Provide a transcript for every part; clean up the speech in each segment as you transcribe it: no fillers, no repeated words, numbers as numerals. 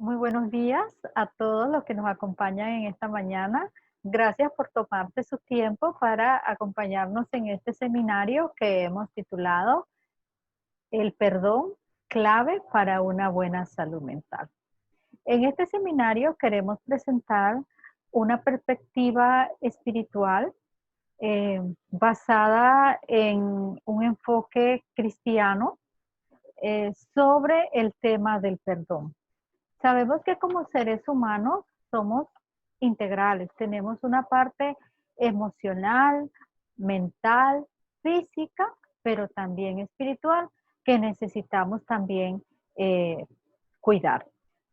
Muy buenos días a todos los que nos acompañan en esta mañana. Gracias por tomarse su tiempo para acompañarnos en este seminario que hemos titulado El perdón, clave para una buena salud mental. En este seminario queremos presentar una perspectiva espiritual basada en un enfoque cristiano sobre el tema del perdón. Sabemos que como seres humanos somos integrales, tenemos una parte emocional, mental, física, pero también espiritual que necesitamos también eh, cuidar.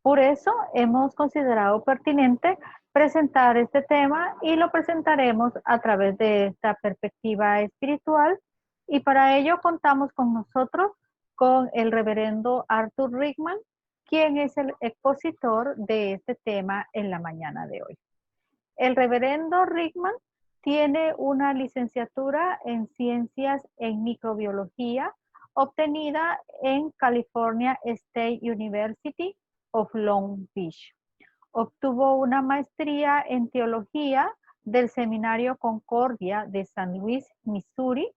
Por eso hemos considerado pertinente presentar este tema y lo presentaremos a través de esta perspectiva espiritual y para ello contamos con nosotros con el reverendo Arthur Rickman, quien es el expositor de este tema en la mañana de hoy. El reverendo Rickman tiene una licenciatura en ciencias en microbiología obtenida en California State University of Long Beach. Obtuvo una maestría en teología del Seminario Concordia de San Luis, Missouri,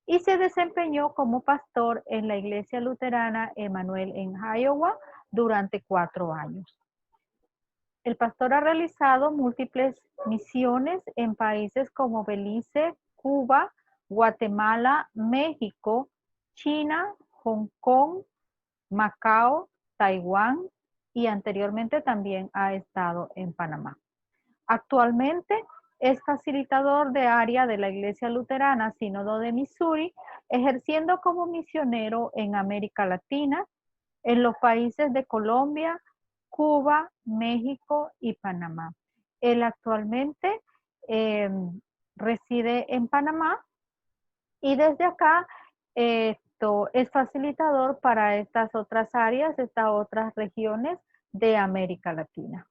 y se desempeñó como pastor en la Iglesia Luterana Emanuel en Iowa durante 4 años. El pastor ha realizado múltiples misiones en países como Belice, Cuba, Guatemala, México, China, Hong Kong, Macao, Taiwán y anteriormente también ha estado en Panamá. Actualmente es facilitador de área de la Iglesia Luterana Sínodo de Missouri, ejerciendo como misionero en América Latina, en los países de Colombia, Cuba, México y Panamá. Él actualmente reside en Panamá y desde acá es facilitador para estas otras áreas, estas otras regiones de América Latina.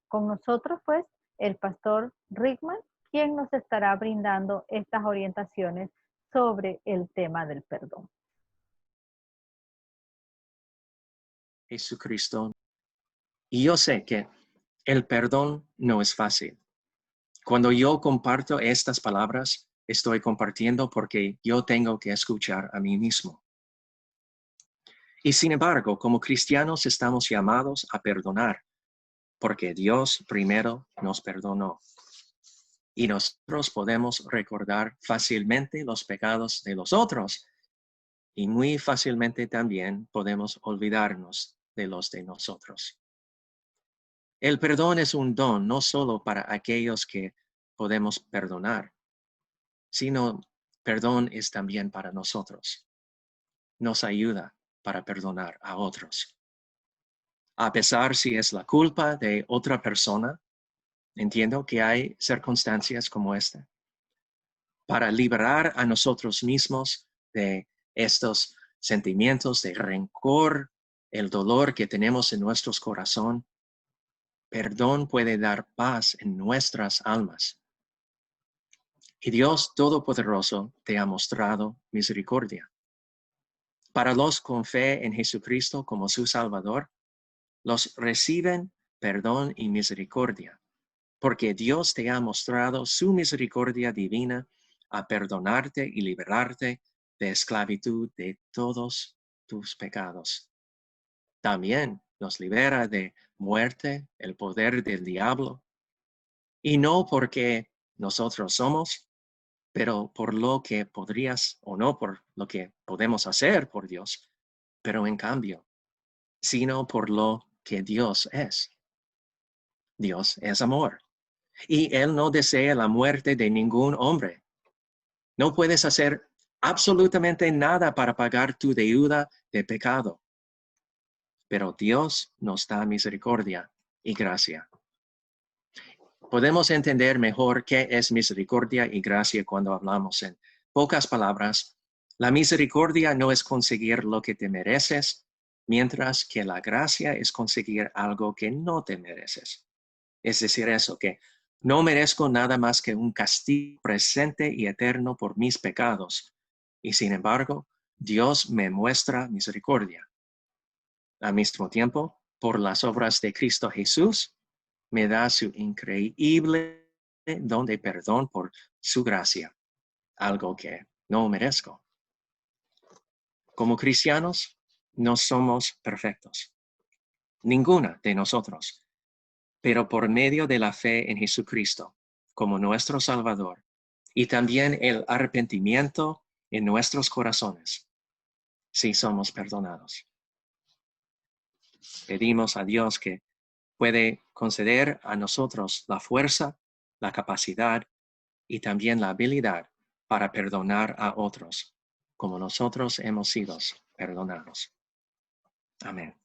Con nosotros, pues, el pastor Rickman, quien nos estará brindando estas orientaciones sobre el tema del perdón. Jesucristo. Y yo sé que el perdón no es fácil. Cuando yo comparto estas palabras, estoy compartiendo porque yo tengo que escuchar a mí mismo. Y sin embargo, como cristianos estamos llamados a perdonar, porque Dios primero nos perdonó. Y nosotros podemos recordar fácilmente los pecados de los otros, y muy fácilmente también podemos olvidarnos de los de nosotros. El perdón es un don no solo para aquellos que podemos perdonar, sino perdón es también para nosotros. Nos ayuda para perdonar a otros. A pesar si es la culpa de otra persona, entiendo que hay circunstancias como esta. Para liberar a nosotros mismos de estos sentimientos de rencor, el dolor que tenemos en nuestros corazones, perdón puede dar paz en nuestras almas. Y Dios Todopoderoso te ha mostrado misericordia. Para los con fe en Jesucristo como su Salvador, los reciben perdón y misericordia, porque Dios te ha mostrado su misericordia divina a perdonarte y liberarte de esclavitud de todos tus pecados. También nos libera de muerte, el poder del diablo, y no porque nosotros somos, pero por lo que podrías o no por lo que podemos hacer por Dios, pero en cambio, sino por lo que Dios es. Dios es amor, y Él no desea la muerte de ningún hombre. No puedes hacer absolutamente nada para pagar tu deuda de pecado, pero Dios nos da misericordia y gracia. Podemos entender mejor qué es misericordia y gracia cuando hablamos en pocas palabras. La misericordia no es conseguir lo que te mereces, mientras que la gracia es conseguir algo que no te mereces. Es decir, eso, que no merezco nada más que un castigo presente y eterno por mis pecados, y sin embargo, Dios me muestra misericordia. Al mismo tiempo, por las obras de Cristo Jesús, me da su increíble don de perdón por su gracia, algo que no merezco. Como cristianos, no somos perfectos, ninguna de nosotros, pero por medio de la fe en Jesucristo como nuestro Salvador y también el arrepentimiento en nuestros corazones, sí somos perdonados. Pedimos a Dios que puede conceder a nosotros la fuerza, la capacidad y también la habilidad para perdonar a otros, como nosotros hemos sido perdonados. Amén.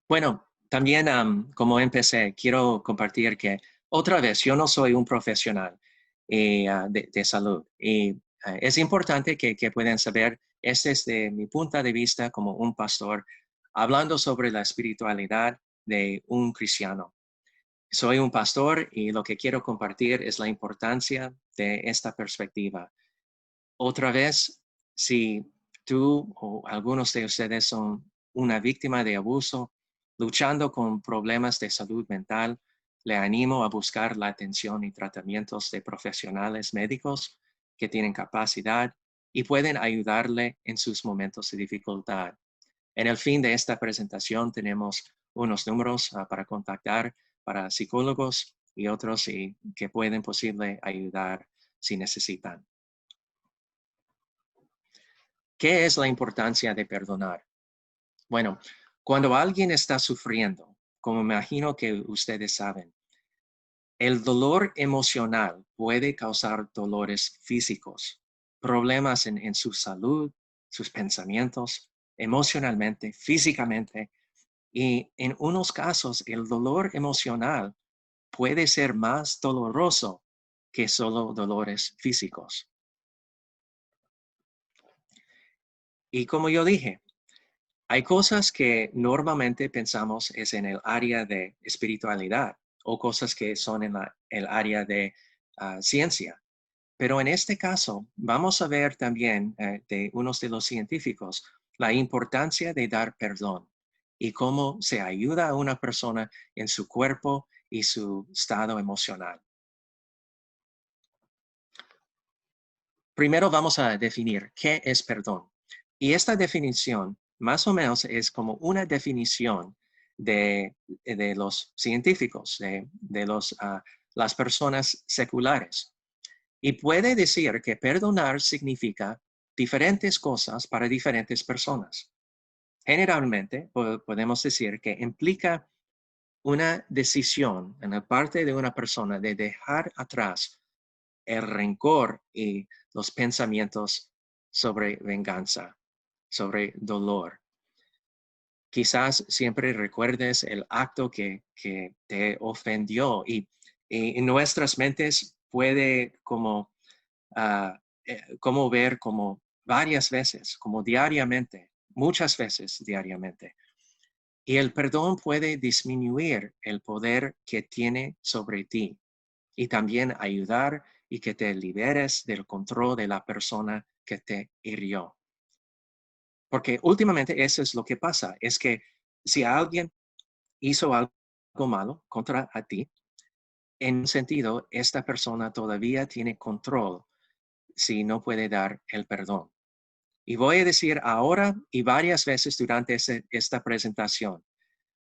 Bueno, también como empecé, quiero compartir que otra vez, yo no soy un profesional de salud y es importante que puedan saber, este es de mi punto de vista como un pastor, hablando sobre la espiritualidad de un cristiano. Soy un pastor y lo que quiero compartir es la importancia de esta perspectiva. Otra vez, si tú o algunos de ustedes son una víctima de abuso, luchando con problemas de salud mental, le animo a buscar la atención y tratamientos de profesionales médicos que tienen capacidad y pueden ayudarle en sus momentos de dificultad. En el fin de esta presentación tenemos unos números para contactar para psicólogos y otros que pueden posible ayudar si necesitan. ¿Qué es la importancia de perdonar? Bueno, cuando alguien está sufriendo, como me imagino que ustedes saben, el dolor emocional puede causar dolores físicos, problemas en su salud, sus pensamientos, emocionalmente, físicamente, y en unos casos el dolor emocional puede ser más doloroso que solo dolores físicos. Y como yo dije, hay cosas que normalmente pensamos es en el área de espiritualidad o cosas que son en el área de ciencia. Pero en este caso, vamos a ver también de unos de los científicos la importancia de dar perdón y cómo se ayuda a una persona en su cuerpo y su estado emocional. Primero vamos a definir qué es perdón. Y esta definición más o menos es como una definición de los científicos, de las personas seculares. Y puede decir que perdonar significa diferentes cosas para diferentes personas. Generalmente podemos decir que implica una decisión en la parte de una persona de dejar atrás el rencor y los pensamientos sobre venganza, sobre dolor. Quizás siempre recuerdes el acto que te ofendió y en nuestras mentes puede como ver como varias veces, como diariamente, muchas veces diariamente. Y el perdón puede disminuir el poder que tiene sobre ti y también ayudar y que te liberes del control de la persona que te hirió. Porque últimamente eso es lo que pasa, es que si alguien hizo algo malo contra a ti, en un sentido, esta persona todavía tiene control si no puede dar el perdón. Y voy a decir ahora y varias veces durante esta presentación,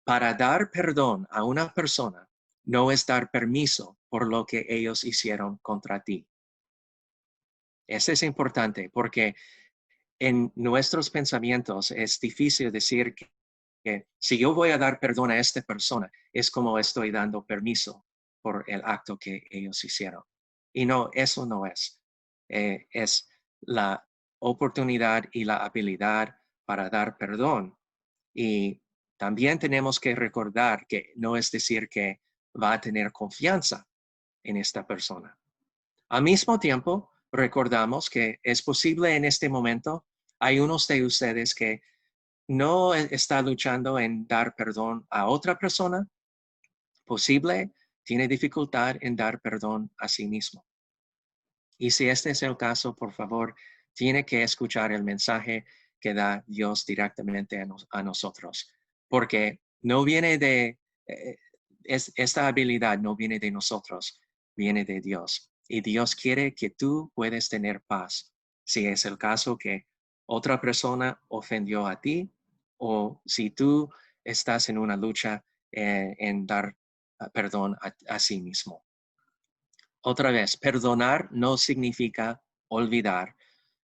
para dar perdón a una persona no es dar permiso por lo que ellos hicieron contra ti. Eso es importante porque en nuestros pensamientos es difícil decir que si yo voy a dar perdón a esta persona, es como estoy dando permiso por el acto que ellos hicieron. Y no, eso no es. Es la oportunidad y la habilidad para dar perdón. Y también tenemos que recordar que no es decir que va a tener confianza en esta persona. Al mismo tiempo, recordamos que es posible en este momento, hay unos de ustedes que no está luchando en dar perdón a otra persona, posible, tiene dificultad en dar perdón a sí mismo. Y si este es el caso, por favor, tiene que escuchar el mensaje que da Dios directamente a nosotros, porque no viene esta habilidad no viene de nosotros, viene de Dios. Y Dios quiere que tú puedas tener paz. Si es el caso que otra persona ofendió a ti o si tú estás en una lucha en dar perdón a sí mismo. Otra vez, perdonar no significa olvidar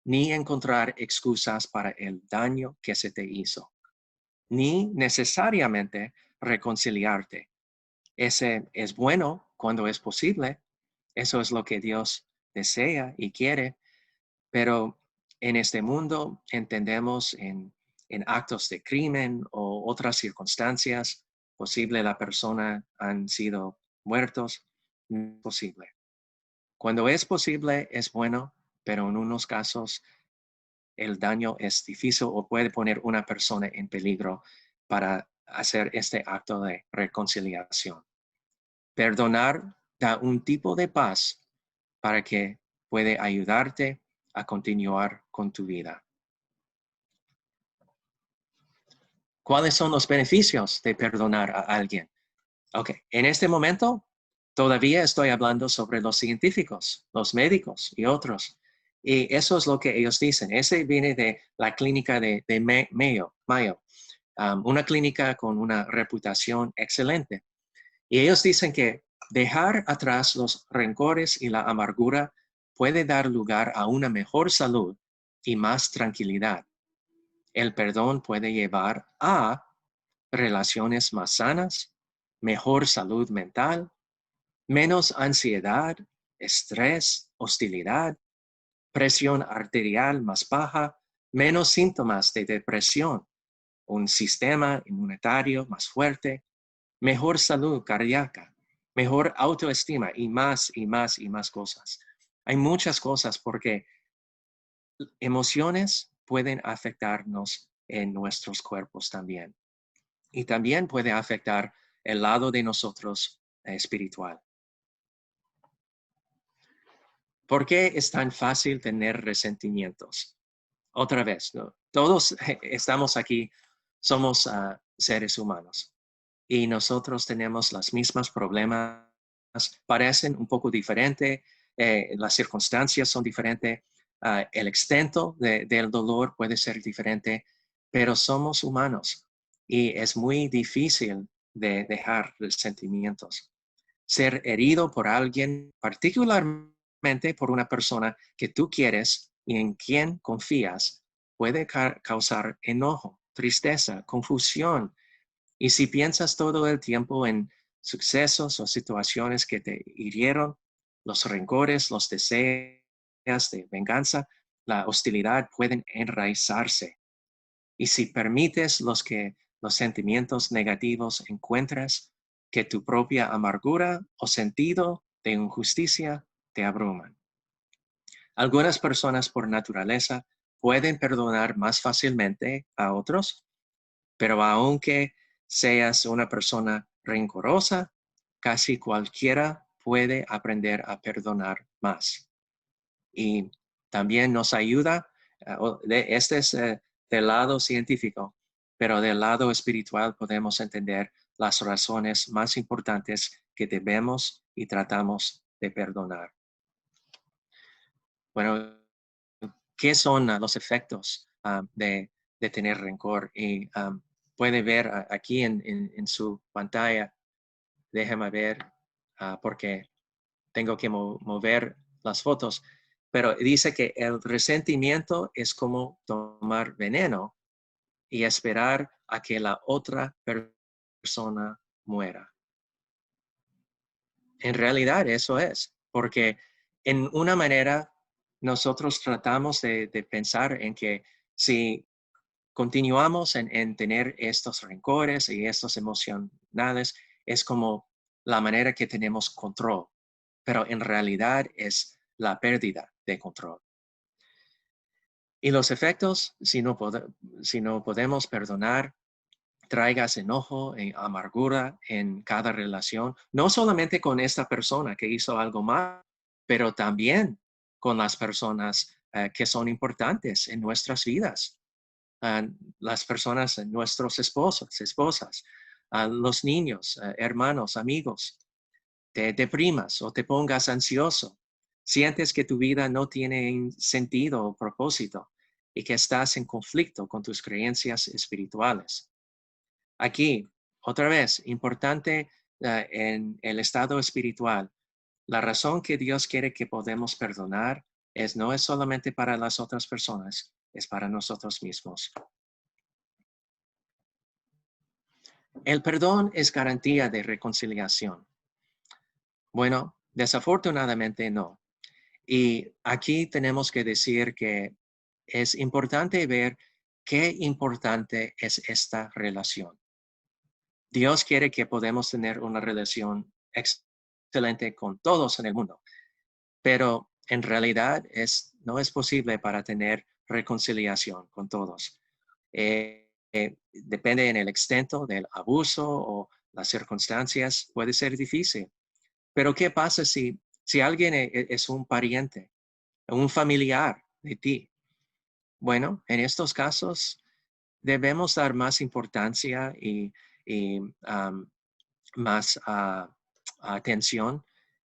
ni encontrar excusas para el daño que se te hizo, ni necesariamente reconciliarte. Ese es bueno cuando es posible. Eso es lo que Dios desea y quiere, pero en este mundo entendemos en actos de crimen o otras circunstancias, posible la persona han sido muertos, no es posible. Cuando es posible es bueno, pero en unos casos el daño es difícil o puede poner una persona en peligro para hacer este acto de reconciliación. Perdonar da un tipo de paz para que puede ayudarte a continuar con tu vida. ¿Cuáles son los beneficios de perdonar a alguien? Ok, en este momento todavía estoy hablando sobre los científicos, los médicos y otros. Y eso es lo que ellos dicen. Ese viene de la clínica de Mayo, una clínica con una reputación excelente. Y ellos dicen que dejar atrás los rencores y la amargura puede dar lugar a una mejor salud y más tranquilidad. El perdón puede llevar a relaciones más sanas, mejor salud mental, menos ansiedad, estrés, hostilidad, presión arterial más baja, menos síntomas de depresión, un sistema inmunitario más fuerte, mejor salud cardíaca, mejor autoestima y más y más y más cosas. Hay muchas cosas porque emociones pueden afectarnos en nuestros cuerpos también. Y también puede afectar el lado de nosotros espiritual. ¿Por qué es tan fácil tener resentimientos? Otra vez, ¿no? Todos estamos aquí, somos seres humanos y nosotros tenemos los mismos problemas, parecen un poco diferentes, las circunstancias son diferentes, el extento del dolor puede ser diferente, pero somos humanos y es muy difícil de dejar resentimientos. Ser herido por alguien, particularmente por una persona que tú quieres y en quien confías, puede causar enojo, tristeza, confusión. Y si piensas todo el tiempo en sucesos o situaciones que te hirieron, los rencores, los deseos de venganza, la hostilidad pueden enraizarse. Y si permites los sentimientos negativos encuentras, que tu propia amargura o sentido de injusticia te abruman. Algunas personas por naturaleza pueden perdonar más fácilmente a otros, pero aunque seas una persona rencorosa, casi cualquiera puede aprender a perdonar más. Y también nos ayuda, este es del lado científico, pero del lado espiritual podemos entender las razones más importantes que debemos y tratamos de perdonar. Bueno, ¿qué son los efectos de tener rencor? Y puede ver aquí en su pantalla, déjeme ver, porque tengo que mover las fotos, pero dice que el resentimiento es como tomar veneno y esperar a que la otra persona muera. En realidad eso es, porque en una manera nosotros tratamos de pensar en que si continuamos en tener estos rencores y estos emocionales, es como la manera que tenemos control, pero en realidad es la pérdida de control. Y los efectos, si no podemos perdonar, traigas enojo y amargura en cada relación, no solamente con esta persona que hizo algo mal, pero también con las personas que son importantes en nuestras vidas. las personas, nuestros esposos, esposas, los niños, hermanos, amigos. Te deprimas o te pongas ansioso. Sientes que tu vida no tiene sentido o propósito y que estás en conflicto con tus creencias espirituales. Aquí, otra vez, importante en el estado espiritual, la razón que Dios quiere que podamos perdonar no es solamente para las otras personas, es para nosotros mismos. El perdón es garantía de reconciliación. Bueno, desafortunadamente no. Y aquí tenemos que decir que es importante ver qué importante es esta relación. Dios quiere que podamos tener una relación excelente con todos en el mundo, pero en realidad no es posible para tener reconciliación con todos. Depende en el extent del abuso o las circunstancias, puede ser difícil. Pero ¿qué pasa si alguien es un pariente, un familiar de ti? Bueno, en estos casos debemos dar más importancia y más atención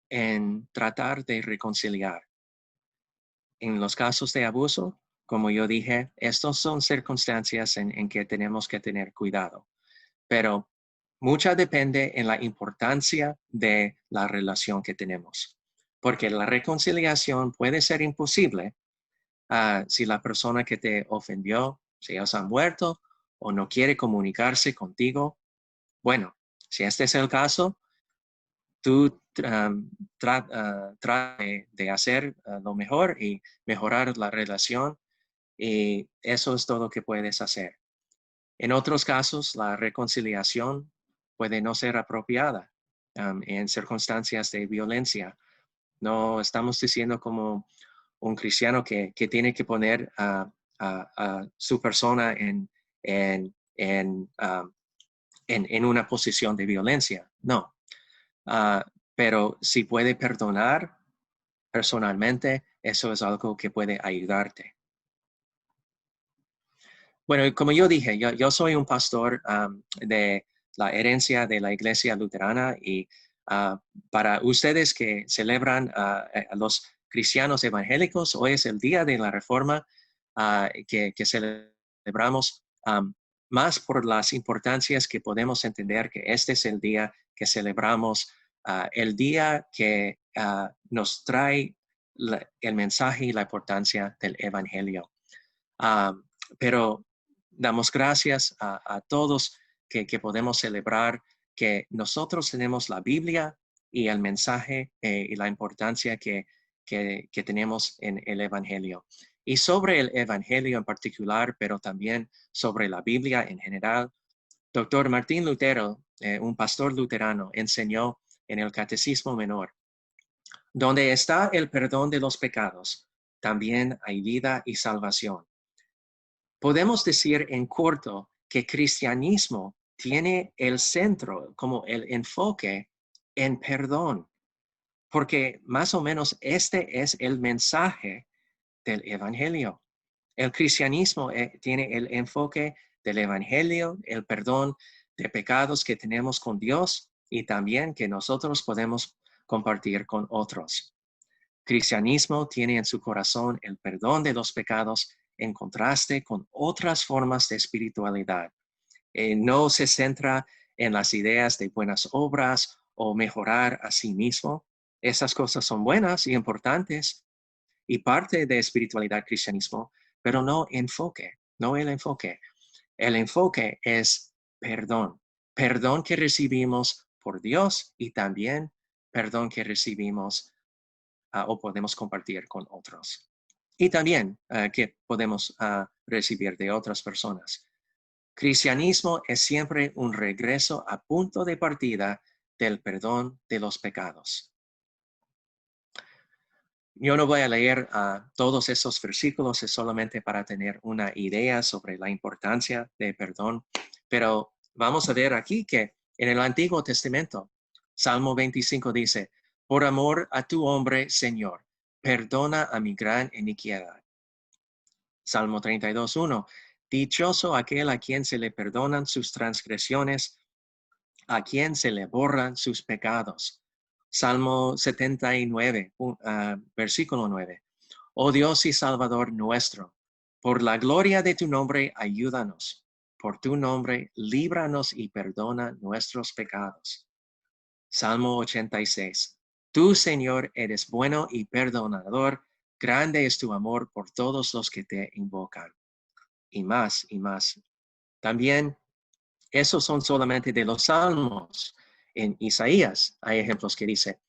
en tratar de reconciliar. En los casos de abuso, como yo dije, estas son circunstancias en que tenemos que tener cuidado, pero mucha depende en la importancia de la relación que tenemos, porque la reconciliación puede ser imposible si la persona que te ofendió, si ellos han muerto o no quiere comunicarse contigo. Bueno, si este es el caso, tú trata de hacer lo mejor y mejorar la relación, y eso es todo lo que puedes hacer. En otros casos, la reconciliación puede no ser apropiada en circunstancias de violencia. No estamos diciendo como un cristiano que tiene que poner a su persona en una posición de violencia. No. Pero si puede perdonar personalmente, eso es algo que puede ayudarte. Bueno, como yo dije, yo soy un pastor de la herencia de la Iglesia Luterana, y para ustedes que celebran a los cristianos evangélicos, hoy es el día de la Reforma que celebramos, más por las importancias que podemos entender que este es el día que celebramos, el día que nos trae el mensaje y la importancia del Evangelio. Pero damos gracias a todos que podemos celebrar que nosotros tenemos la Biblia y el mensaje y la importancia que tenemos en el Evangelio. Y sobre el Evangelio en particular, pero también sobre la Biblia en general, Dr. Martín Lutero, un pastor luterano, enseñó en el Catecismo Menor: donde está el perdón de los pecados, también hay vida y salvación. Podemos decir en corto que cristianismo tiene el centro, como el enfoque, en perdón, porque más o menos este es el mensaje del Evangelio. El cristianismo tiene el enfoque del Evangelio, el perdón de pecados que tenemos con Dios y también que nosotros podemos compartir con otros. Cristianismo tiene en su corazón el perdón de los pecados en contraste con otras formas de espiritualidad. No se centra en las ideas de buenas obras o mejorar a sí mismo. Esas cosas son buenas y importantes y parte de espiritualidad cristianismo, pero no el enfoque. El enfoque es perdón. Perdón que recibimos por Dios y también perdón que recibimos o podemos compartir con otros. Y también que podemos recibir de otras personas. Cristianismo es siempre un regreso a punto de partida del perdón de los pecados. Yo no voy a leer todos esos versículos, es solamente para tener una idea sobre la importancia del perdón, pero vamos a ver aquí que en el Antiguo Testamento, Salmo 25 dice: por amor a tu hombre, Señor, perdona a mi gran iniquidad. Salmo 32:1, Dichoso aquel a quien se le perdonan sus transgresiones, a quien se le borran sus pecados. Salmo 79, versículo 9. Oh Dios y Salvador nuestro, por la gloria de tu nombre, ayúdanos. Por tu nombre, líbranos y perdona nuestros pecados. Salmo 86. Tú, Señor, eres bueno y perdonador. Grande es tu amor por todos los que te invocan. Y más, y más. También, esos son solamente de los salmos. En Isaías hay ejemplos que dice,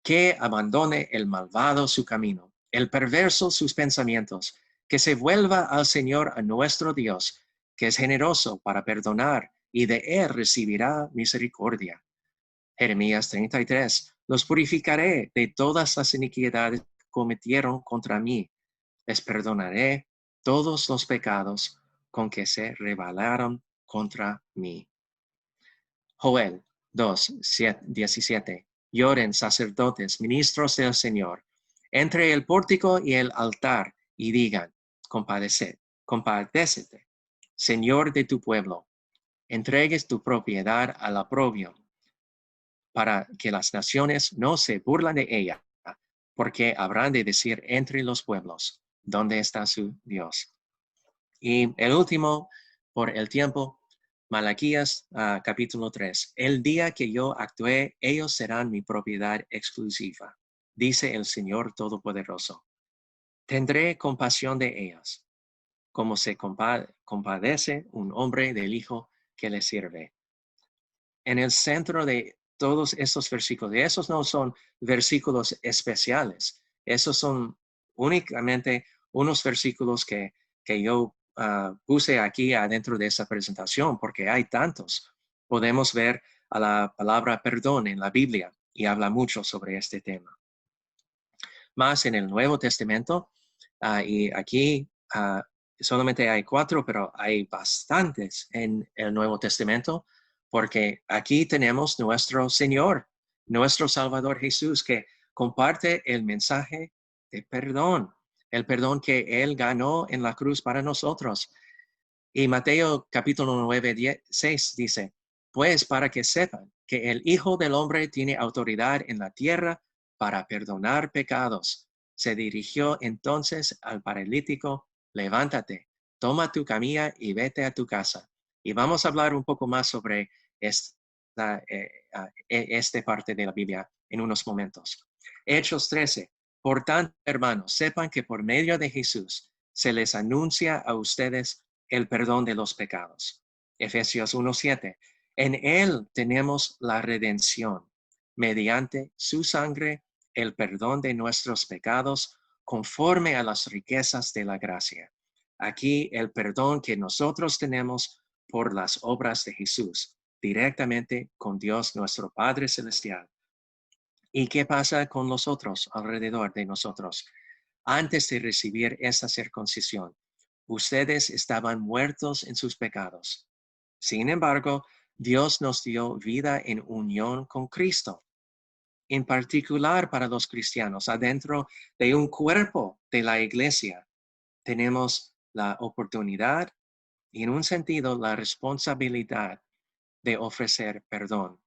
que abandone el malvado su camino, el perverso sus pensamientos, que se vuelva al Señor, a nuestro Dios, que es generoso para perdonar, y de él recibirá misericordia. Jeremías 33. Los purificaré de todas las iniquidades que cometieron contra mí. Les perdonaré todos los pecados con que se rebelaron contra mí. Joel 2:17. Lloren sacerdotes, ministros del Señor, entre el pórtico y el altar, y digan, compadécete, Señor de tu pueblo, entregues tu propiedad al oprobio, para que las naciones no se burlen de ella, porque habrán de decir entre los pueblos, ¿dónde está su Dios? Y el último, por el tiempo, Malaquías capítulo 3. El día que yo actué, ellos serán mi propiedad exclusiva, dice el Señor Todopoderoso. Tendré compasión de ellas, como se compadece un hombre del hijo que le sirve. En el centro de todos estos versículos, y esos no son versículos especiales, esos son únicamente unos versículos que yo puse aquí adentro de esta presentación, porque hay tantos. Podemos ver a la palabra perdón en la Biblia y habla mucho sobre este tema. Más en el Nuevo Testamento, y aquí solamente hay 4, pero hay bastantes en el Nuevo Testamento, porque aquí tenemos nuestro Señor, nuestro Salvador Jesús, que comparte el mensaje de perdón, el perdón que Él ganó en la cruz para nosotros. Y Mateo capítulo 9, 6 dice, pues para que sepan que el Hijo del Hombre tiene autoridad en la tierra para perdonar pecados. Se dirigió entonces al paralítico, levántate, toma tu camilla y vete a tu casa. Y vamos a hablar un poco más sobre esta parte de la Biblia en unos momentos. Hechos 13. Por tanto, hermanos, sepan que por medio de Jesús se les anuncia a ustedes el perdón de los pecados. Efesios 1:7. En Él tenemos la redención, mediante su sangre, el perdón de nuestros pecados, conforme a las riquezas de la gracia. Aquí el perdón que nosotros tenemos por las obras de Jesús, directamente con Dios nuestro Padre Celestial. ¿Y qué pasa con los otros alrededor de nosotros? Antes de recibir esa circuncisión, ustedes estaban muertos en sus pecados. Sin embargo, Dios nos dio vida en unión con Cristo. En particular para los cristianos, adentro de un cuerpo de la iglesia, tenemos la oportunidad y en un sentido la responsabilidad de ofrecer perdón.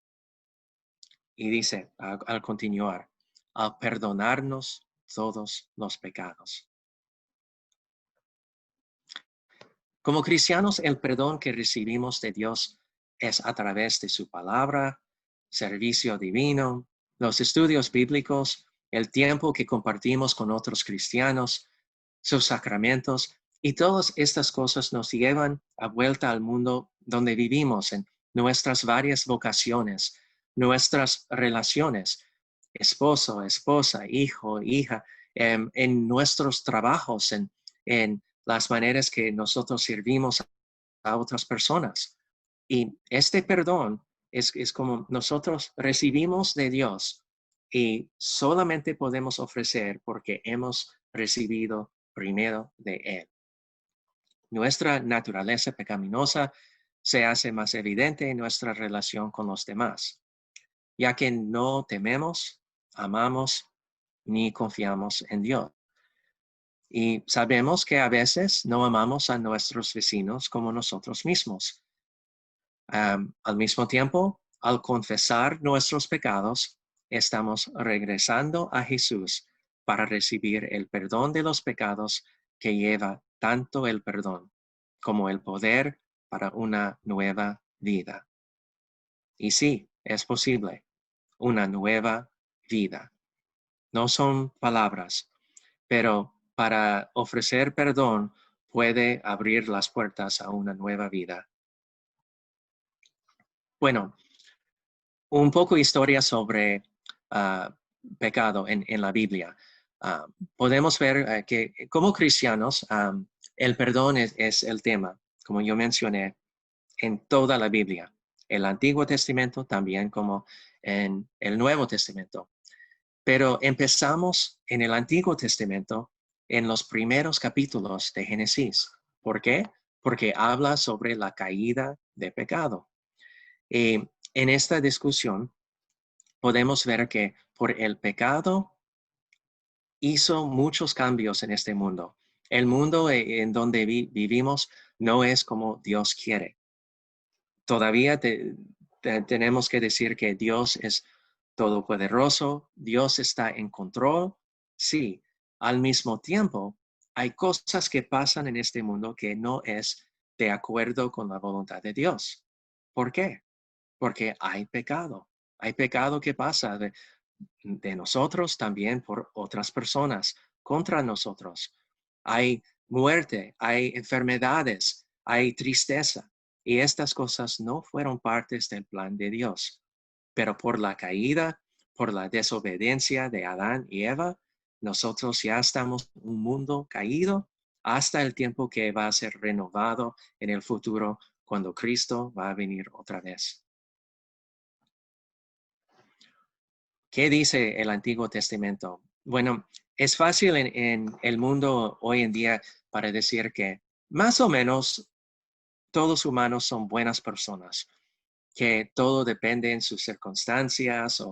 Y dice al continuar, al perdonarnos todos los pecados. Como cristianos, el perdón que recibimos de Dios es a través de su palabra, servicio divino, los estudios bíblicos, el tiempo que compartimos con otros cristianos, sus sacramentos, y todas estas cosas nos llevan a vuelta al mundo donde vivimos, en nuestras varias vocaciones, nuestras relaciones, esposo, esposa, hijo, hija, en nuestros trabajos, en las maneras que nosotros servimos a otras personas. Y este perdón es como nosotros recibimos de Dios y solamente podemos ofrecer porque hemos recibido primero de Él. Nuestra naturaleza pecaminosa se hace más evidente en nuestra relación con los demás, ya que no tememos, amamos ni confiamos en Dios. Y sabemos que a veces no amamos a nuestros vecinos como nosotros mismos. Al mismo tiempo, al confesar nuestros pecados, estamos regresando a Jesús para recibir el perdón de los pecados que lleva tanto el perdón como el poder para una nueva vida. Y sí, es posible, una nueva vida. No son palabras, pero para ofrecer perdón puede abrir las puertas a una nueva vida. Bueno, un poco historia sobre pecado en la Biblia. Podemos ver que como cristianos el perdón es el tema, como yo mencioné, en toda la Biblia. El Antiguo Testamento también como en el Nuevo Testamento. Pero empezamos en el Antiguo Testamento en los primeros capítulos de Génesis. ¿Por qué? Porque habla sobre la caída de pecado. Y en esta discusión podemos ver que por el pecado hizo muchos cambios en este mundo. El mundo en donde vivimos no es como Dios quiere. Todavía tenemos que decir que Dios es todopoderoso, Dios está en control. Sí, al mismo tiempo hay cosas que pasan en este mundo que no es de acuerdo con la voluntad de Dios. ¿Por qué? Porque hay pecado. Hay pecado que pasa de nosotros también por otras personas contra nosotros. Hay muerte, hay enfermedades, hay tristeza. Y estas cosas no fueron partes del plan de Dios. Pero por la caída, por la desobediencia de Adán y Eva, nosotros ya estamos en un mundo caído hasta el tiempo que va a ser renovado en el futuro cuando Cristo va a venir otra vez. ¿Qué dice el Antiguo Testamento? Bueno, es fácil en el mundo hoy en día para decir que más o menos todos humanos son buenas personas, que todo depende en sus circunstancias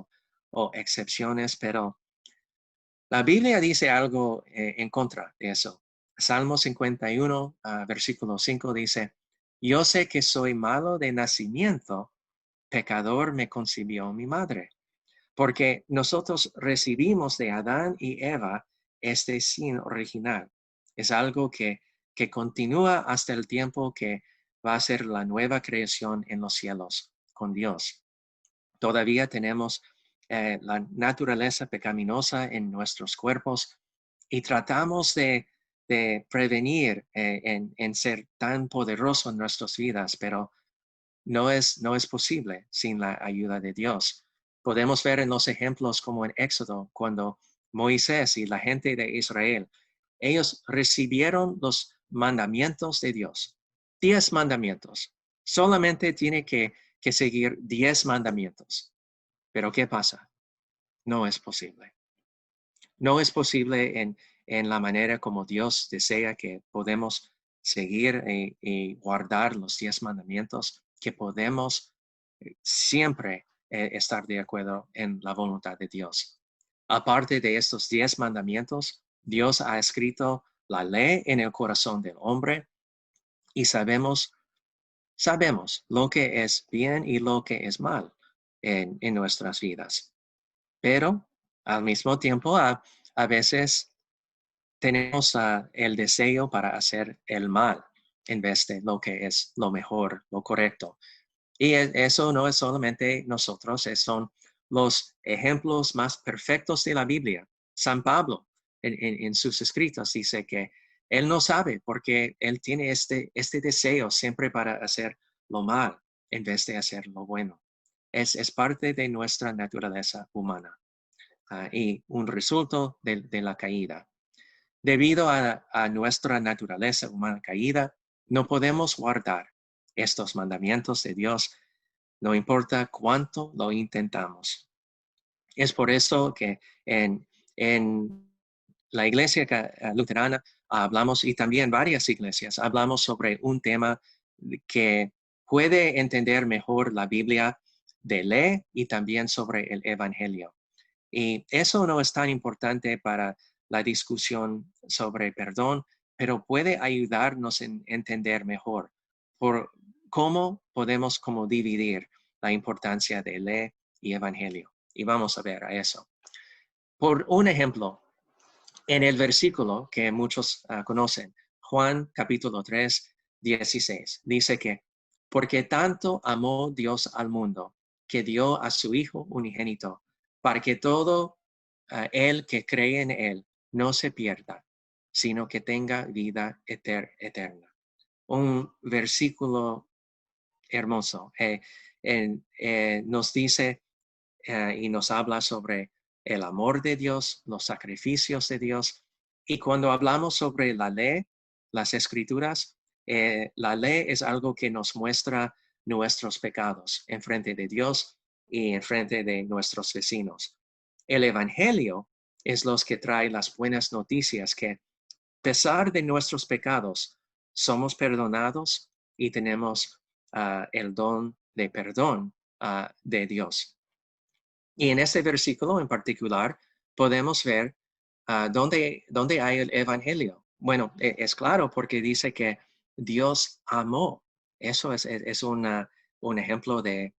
o excepciones, pero la Biblia dice algo en contra de eso. Salmo 51, versículo 5 dice, yo sé que soy malo de nacimiento, pecador me concibió mi madre. Porque nosotros recibimos de Adán y Eva este sin original. Es algo que continúa hasta el tiempo que va a ser la nueva creación en los cielos con Dios. Todavía tenemos la naturaleza pecaminosa en nuestros cuerpos y tratamos de prevenir en ser tan poderoso en nuestras vidas, pero no es posible sin la ayuda de Dios. Podemos ver en los ejemplos como en Éxodo, cuando Moisés y la gente de Israel, ellos recibieron los mandamientos de Dios. 10 mandamientos. Solamente tiene que seguir 10 mandamientos. Pero ¿qué pasa? No es posible. No es posible en la manera como Dios desea que podemos seguir y guardar los 10 mandamientos, que podemos siempre estar de acuerdo en la voluntad de Dios. Aparte de estos 10 mandamientos, Dios ha escrito la ley en el corazón del hombre y sabemos lo que es bien y lo que es mal en nuestras vidas. Pero al mismo tiempo, a veces tenemos el deseo para hacer el mal en vez de lo que es lo mejor, lo correcto. Y eso no es solamente nosotros, son los ejemplos más perfectos de la Biblia. San Pablo en sus escritos dice que él no sabe porque él tiene este deseo siempre para hacer lo mal en vez de hacer lo bueno. Es parte de nuestra naturaleza humana y un resultado de la caída. Debido a nuestra naturaleza humana caída, no podemos guardar estos mandamientos de Dios, no importa cuánto lo intentamos. Es por eso que en la iglesia luterana hablamos, y también varias iglesias, hablamos sobre un tema que puede entender mejor la Biblia de ley y también sobre el Evangelio. Y eso no es tan importante para la discusión sobre perdón, pero puede ayudarnos a entender mejor por cómo podemos como dividir la importancia de ley y evangelio. Y vamos a ver a eso. Por un ejemplo, en el versículo que muchos conocen, Juan capítulo 3, 16, dice que, porque tanto amó Dios al mundo, que dio a su Hijo unigénito, para que todo el que cree en él no se pierda, sino que tenga vida eterna. Un versículo hermoso. Nos dice y nos habla sobre el amor de Dios, los sacrificios de Dios. Y cuando hablamos sobre la ley, las escrituras, la ley es algo que nos muestra nuestros pecados en frente de Dios y en frente de nuestros vecinos. El evangelio es los que trae las buenas noticias que, a pesar de nuestros pecados, somos perdonados y tenemos el don de perdón de Dios. Y en este versículo en particular podemos ver dónde hay el evangelio. Bueno, es claro porque dice que Dios amó. Eso es un ejemplo de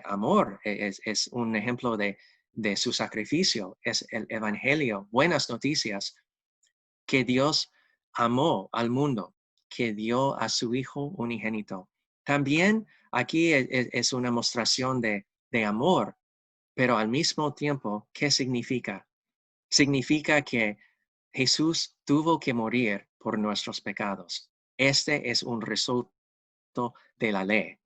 amor, es un ejemplo de su sacrificio. Es el evangelio, buenas noticias, que Dios amó al mundo, que dio a su Hijo unigénito. También aquí es una demostración de amor, pero al mismo tiempo, ¿qué significa? Significa que Jesús tuvo que morir por nuestros pecados. Este es un resultado de la ley.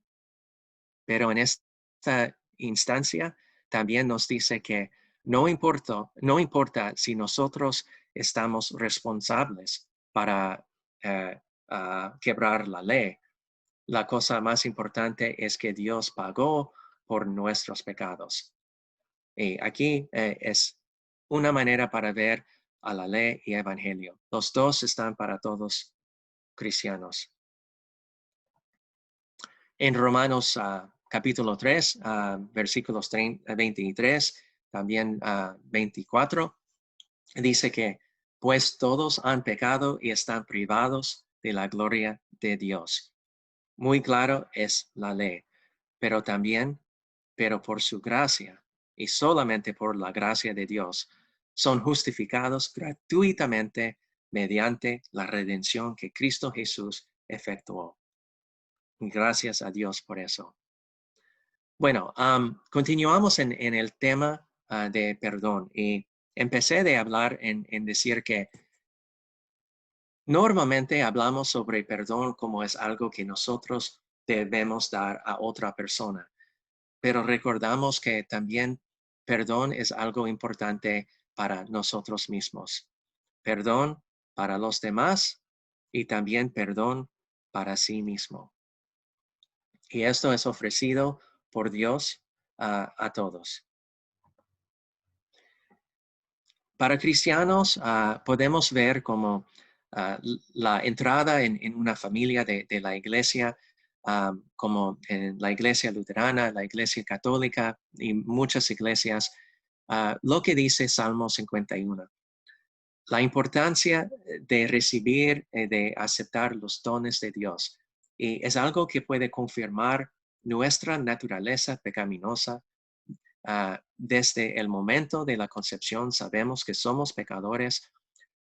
Pero en esta instancia también nos dice que no importa si nosotros estamos responsables para quebrar la ley. La cosa más importante es que Dios pagó por nuestros pecados. Y aquí es una manera para ver a la ley y evangelio. Los dos están para todos cristianos. En Romanos capítulo 3, versículos 23, también 24, dice que, pues todos han pecado y están privados de la gloria de Dios. Muy claro es la ley, pero por su gracia y solamente por la gracia de Dios, son justificados gratuitamente mediante la redención que Cristo Jesús efectuó. Gracias a Dios por eso. Bueno, continuamos en el tema de perdón y empecé de hablar en decir que normalmente hablamos sobre perdón como es algo que nosotros debemos dar a otra persona, pero recordamos que también perdón es algo importante para nosotros mismos. Perdón para los demás y también perdón para sí mismo. Y esto es ofrecido por Dios a todos. Para cristianos podemos ver como la entrada en una familia de la iglesia, como en la iglesia luterana, la iglesia católica y muchas iglesias, lo que dice Salmo 51. La importancia de recibir, de aceptar los dones de Dios. Y es algo que puede confirmar nuestra naturaleza pecaminosa. Desde el momento de la concepción sabemos que somos pecadores,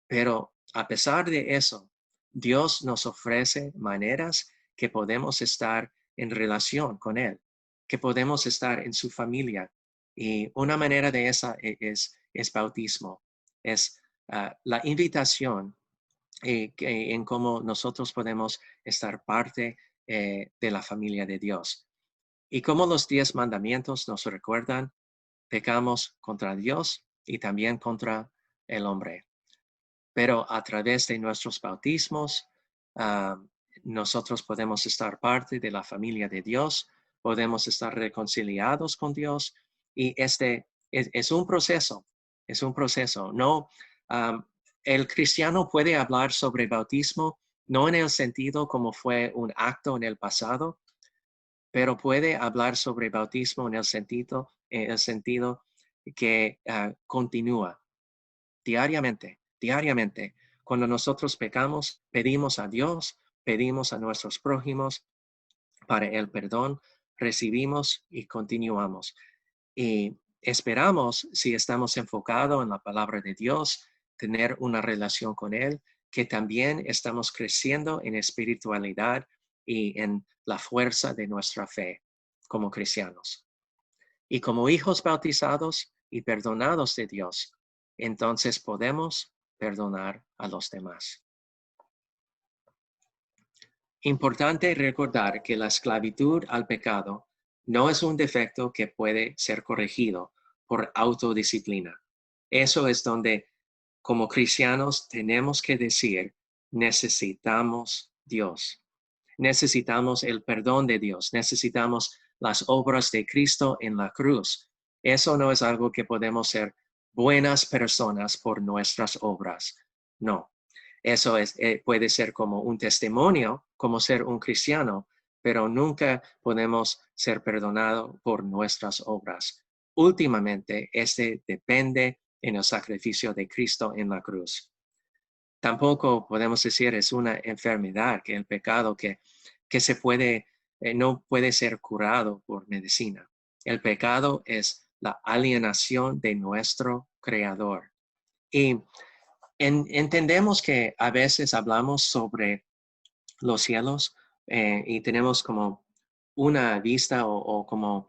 pero a pesar de eso, Dios nos ofrece maneras que podemos estar en relación con Él, que podemos estar en su familia. Y una manera de esa es bautismo, es la invitación en cómo nosotros podemos estar parte de la familia de Dios. Y como los 10 mandamientos nos recuerdan, pecamos contra Dios y también contra el hombre. Pero a través de nuestros bautismos, nosotros podemos estar parte de la familia de Dios, podemos estar reconciliados con Dios y este es un proceso, es un proceso. No, el cristiano puede hablar sobre bautismo no en el sentido como fue un acto en el pasado, pero puede hablar sobre bautismo en el sentido que continúa diariamente. diariamente. Cuando nosotros pecamos, pedimos a Dios, pedimos a nuestros prójimos para el perdón, recibimos y continuamos. Y esperamos, si estamos enfocados en la palabra de Dios, tener una relación con Él, que también estamos creciendo en espiritualidad y en la fuerza de nuestra fe como cristianos. Y como hijos bautizados y perdonados de Dios, entonces podemos perdonar a los demás. Importante recordar que la esclavitud al pecado no es un defecto que puede ser corregido por autodisciplina. Eso es donde, como cristianos, tenemos que decir, necesitamos Dios. Necesitamos el perdón de Dios. Necesitamos las obras de Cristo en la cruz. Eso no es algo que podemos ser buenas personas por nuestras obras. No. Eso puede ser como un testimonio, como ser un cristiano, pero nunca podemos ser perdonados por nuestras obras. Últimamente, depende en el sacrificio de Cristo en la cruz. Tampoco podemos decir es una enfermedad, que el pecado que no puede ser curado por medicina. El pecado es la alienación de nuestro Creador. Y entendemos que a veces hablamos sobre los cielos y tenemos como una vista o como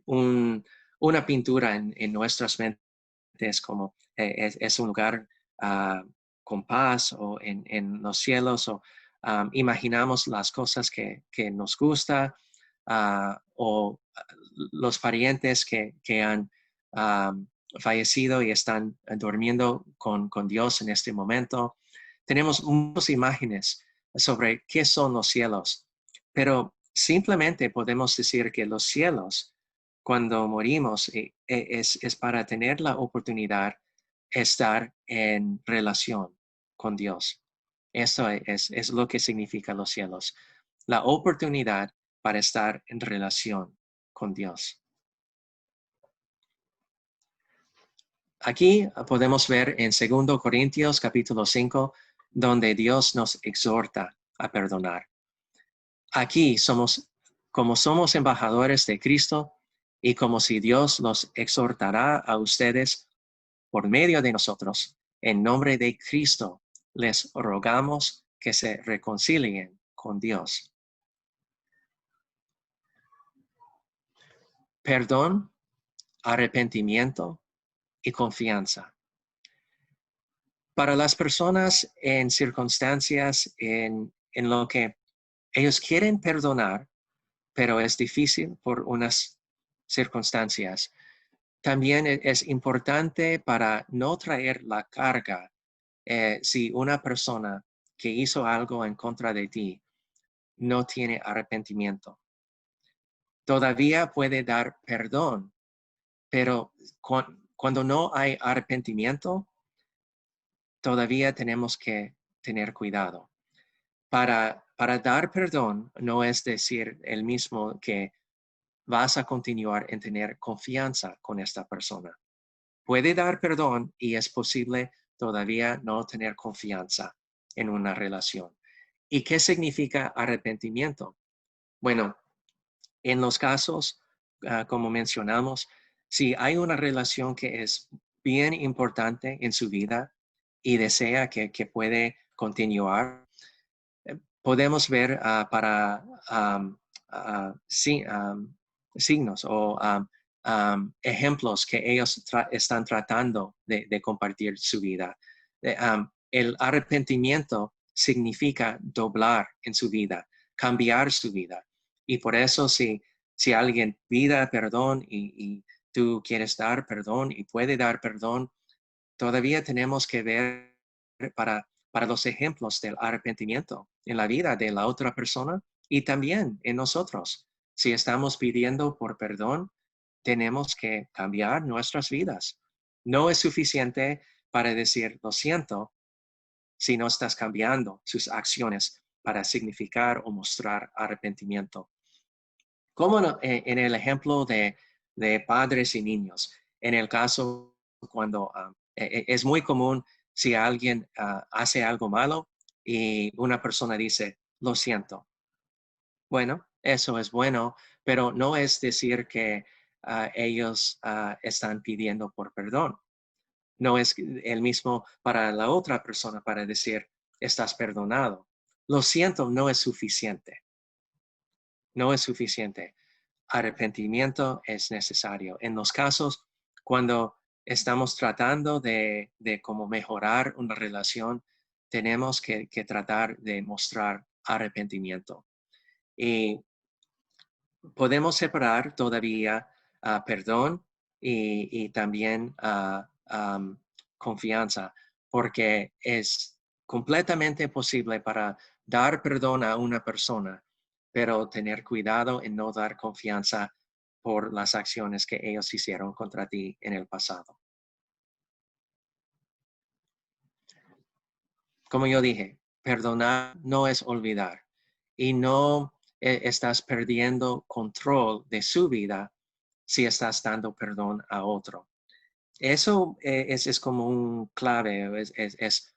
una pintura en nuestras mentes como es un lugar con paz o en los cielos o imaginamos las cosas que nos gusta o los parientes que han fallecido y están durmiendo con Dios en este momento. Tenemos muchas imágenes sobre qué son los cielos, pero simplemente podemos decir que los cielos, cuando morimos, es para tener la oportunidad de estar en relación con Dios. Eso es lo que significa los cielos. La oportunidad para estar en relación con Dios. Aquí podemos ver en 2 Corintios capítulo 5, donde Dios nos exhorta a perdonar. Aquí como somos embajadores de Cristo y como si Dios los exhortará a ustedes por medio de nosotros, en nombre de Cristo, les rogamos que se reconcilien con Dios. Perdón, arrepentimiento y confianza. Para las personas en circunstancias en lo que ellos quieren perdonar, pero es difícil por unas circunstancias, también es importante para no traer la carga si una persona que hizo algo en contra de ti no tiene arrepentimiento. Todavía puede dar perdón, pero cuando no hay arrepentimiento, todavía tenemos que tener cuidado. Para dar perdón no es decir el mismo que vas a continuar en tener confianza con esta persona. Puede dar perdón y es posible todavía no tener confianza en una relación. ¿Y qué significa arrepentimiento? Bueno, en los casos, como mencionamos, si hay una relación que es bien importante en su vida y desea que puede continuar, podemos ver para signos o ejemplos que ellos están tratando de compartir su vida. El arrepentimiento significa doblar en su vida, cambiar su vida. Y por eso si alguien pida perdón y tú quieres dar perdón y puede dar perdón, todavía tenemos que ver para los ejemplos del arrepentimiento en la vida de la otra persona y también en nosotros. Si estamos pidiendo por perdón, tenemos que cambiar nuestras vidas. No es suficiente para decir lo siento si no estás cambiando sus acciones para significar o mostrar arrepentimiento. Como en el ejemplo de padres y niños, en el caso cuando es muy común si alguien hace algo malo y una persona dice, lo siento. Bueno, eso es bueno, pero no es decir que ellos están pidiendo por perdón. No es el mismo para la otra persona para decir, estás perdonado. Lo siento, no es suficiente. No es suficiente. Arrepentimiento es necesario. En los casos cuando estamos tratando de cómo mejorar una relación, tenemos que tratar de mostrar arrepentimiento. Y podemos separar todavía perdón y también confianza, porque es completamente posible para dar perdón a una persona, pero tener cuidado en no dar confianza por las acciones que ellos hicieron contra ti en el pasado. Como yo dije, perdonar no es olvidar y no estás perdiendo control de su vida si estás dando perdón a otro. Eso es como un clave, es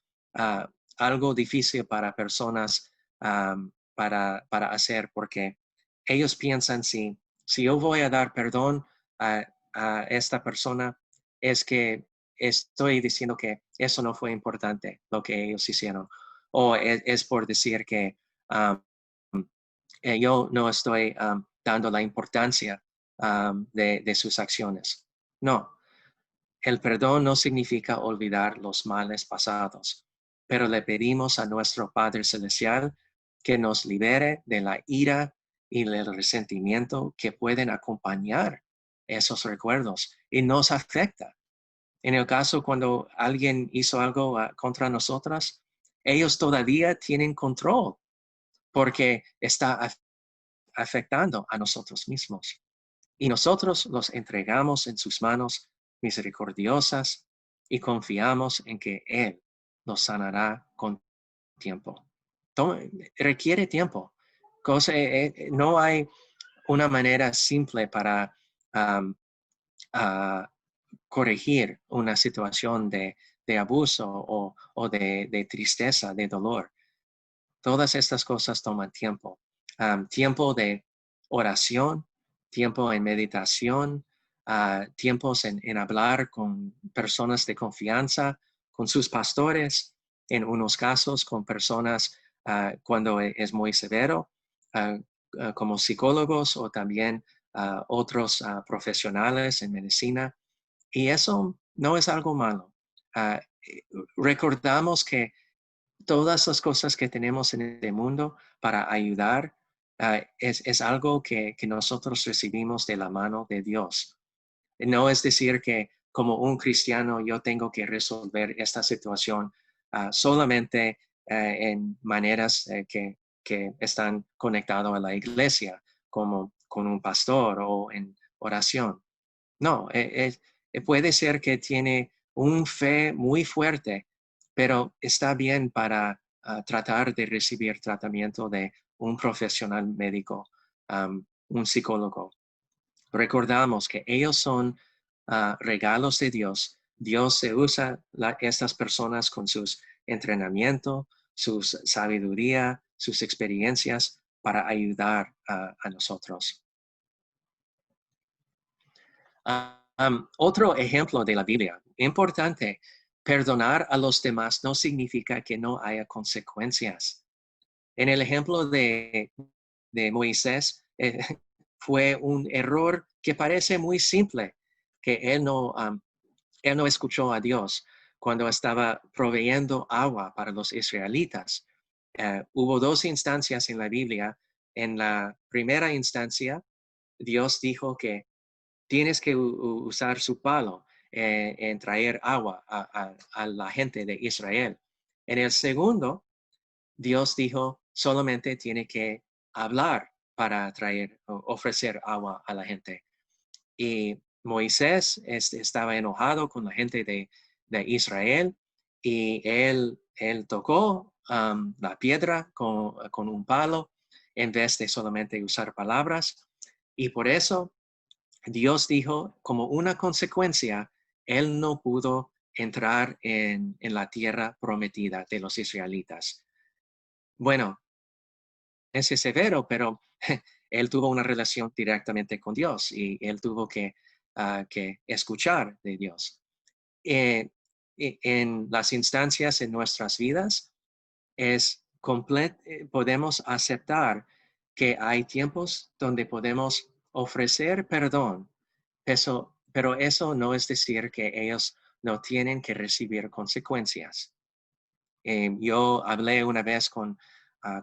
algo difícil para personas para hacer porque ellos piensan si yo voy a dar perdón a esta persona, es que estoy diciendo que eso no fue importante, lo que ellos hicieron. O es por decir que yo no estoy dando la importancia de sus acciones. No, el perdón no significa olvidar los males pasados, pero le pedimos a nuestro Padre Celestial que nos libere de la ira y el resentimiento que pueden acompañar esos recuerdos y nos afecta. En el caso cuando alguien hizo algo contra nosotras, ellos todavía tienen control porque está afectando a nosotros mismos. Y nosotros los entregamos en sus manos misericordiosas y confiamos en que Él nos sanará con tiempo. Requiere tiempo. No hay una manera simple para um, uh, corregir una situación de abuso o de tristeza, de dolor. Todas estas cosas toman tiempo. Tiempo de oración, tiempo en meditación, tiempos en hablar con personas de confianza, con sus pastores, en unos casos con personas cuando es muy severo, como psicólogos o también otros profesionales en medicina. Y eso no es algo malo. Recordamos que todas las cosas que tenemos en este mundo para ayudar es algo que nosotros recibimos de la mano de Dios. No es decir que como un cristiano yo tengo que resolver esta situación solamente en maneras que están conectadas a la iglesia, como con un pastor o en oración. No, puede ser que tiene un fe muy fuerte, pero está bien para tratar de recibir tratamiento de un profesional médico, un psicólogo. Recordamos que ellos son regalos de Dios. Dios se usa estas personas con sus entrenamiento, su sabiduría, sus experiencias para ayudar a nosotros. Otro ejemplo de la Biblia, importante, perdonar a los demás no significa que no haya consecuencias. En el ejemplo de Moisés, fue un error que parece muy simple, que él no escuchó a Dios cuando estaba proveyendo agua para los israelitas. Hubo dos instancias en la Biblia. En la primera instancia, Dios dijo que tienes que usar su palo en traer agua a la gente de Israel. En el segundo, Dios dijo, solamente tiene que hablar para ofrecer agua a la gente. Y Moisés estaba enojado con la gente de Israel y él tocó la piedra con un palo en vez de solamente usar palabras. Y por eso Dios dijo, como una consecuencia, él no pudo entrar en la tierra prometida de los israelitas. Bueno, es severo, pero él tuvo una relación directamente con Dios y él tuvo que escuchar de Dios. En las instancias en nuestras vidas, podemos aceptar que hay tiempos donde podemos ofrecer perdón, pero eso no es decir que ellos no tienen que recibir consecuencias. Yo hablé una vez con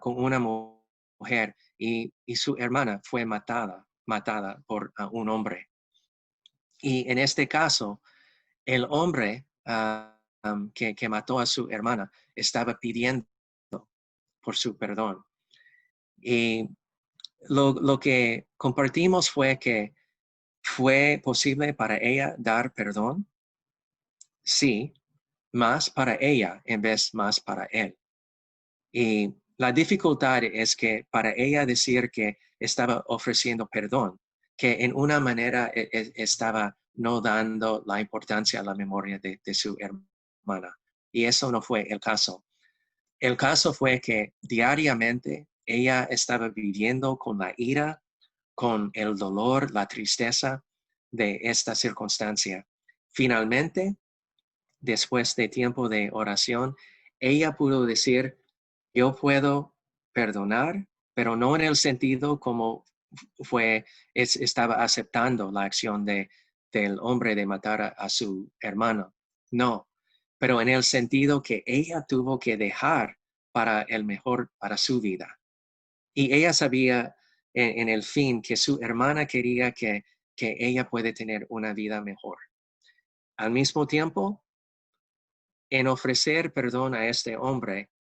una mujer y su hermana fue matada por un hombre. Y en este caso, el hombre que mató a su hermana estaba pidiendo por su perdón. Y lo que compartimos fue que fue posible para ella dar perdón, sí, más para ella en vez más para él. Y la dificultad es que para ella decir que estaba ofreciendo perdón, que en una manera estaba no dando la importancia a la memoria de su hermana. Y eso no fue el caso. El caso fue que diariamente ella estaba viviendo con la ira, con el dolor, la tristeza de esta circunstancia. Finalmente, después de tiempo de oración, ella pudo decir, yo puedo perdonar, pero no en el sentido como estaba aceptando la acción del hombre de matar a su hermano. No, pero en el sentido que ella tuvo que dejar para el mejor, para su vida. Y ella sabía en el fin que su hermana quería que ella puede tener una vida mejor. Al mismo tiempo, en ofrecer perdón a este hombre,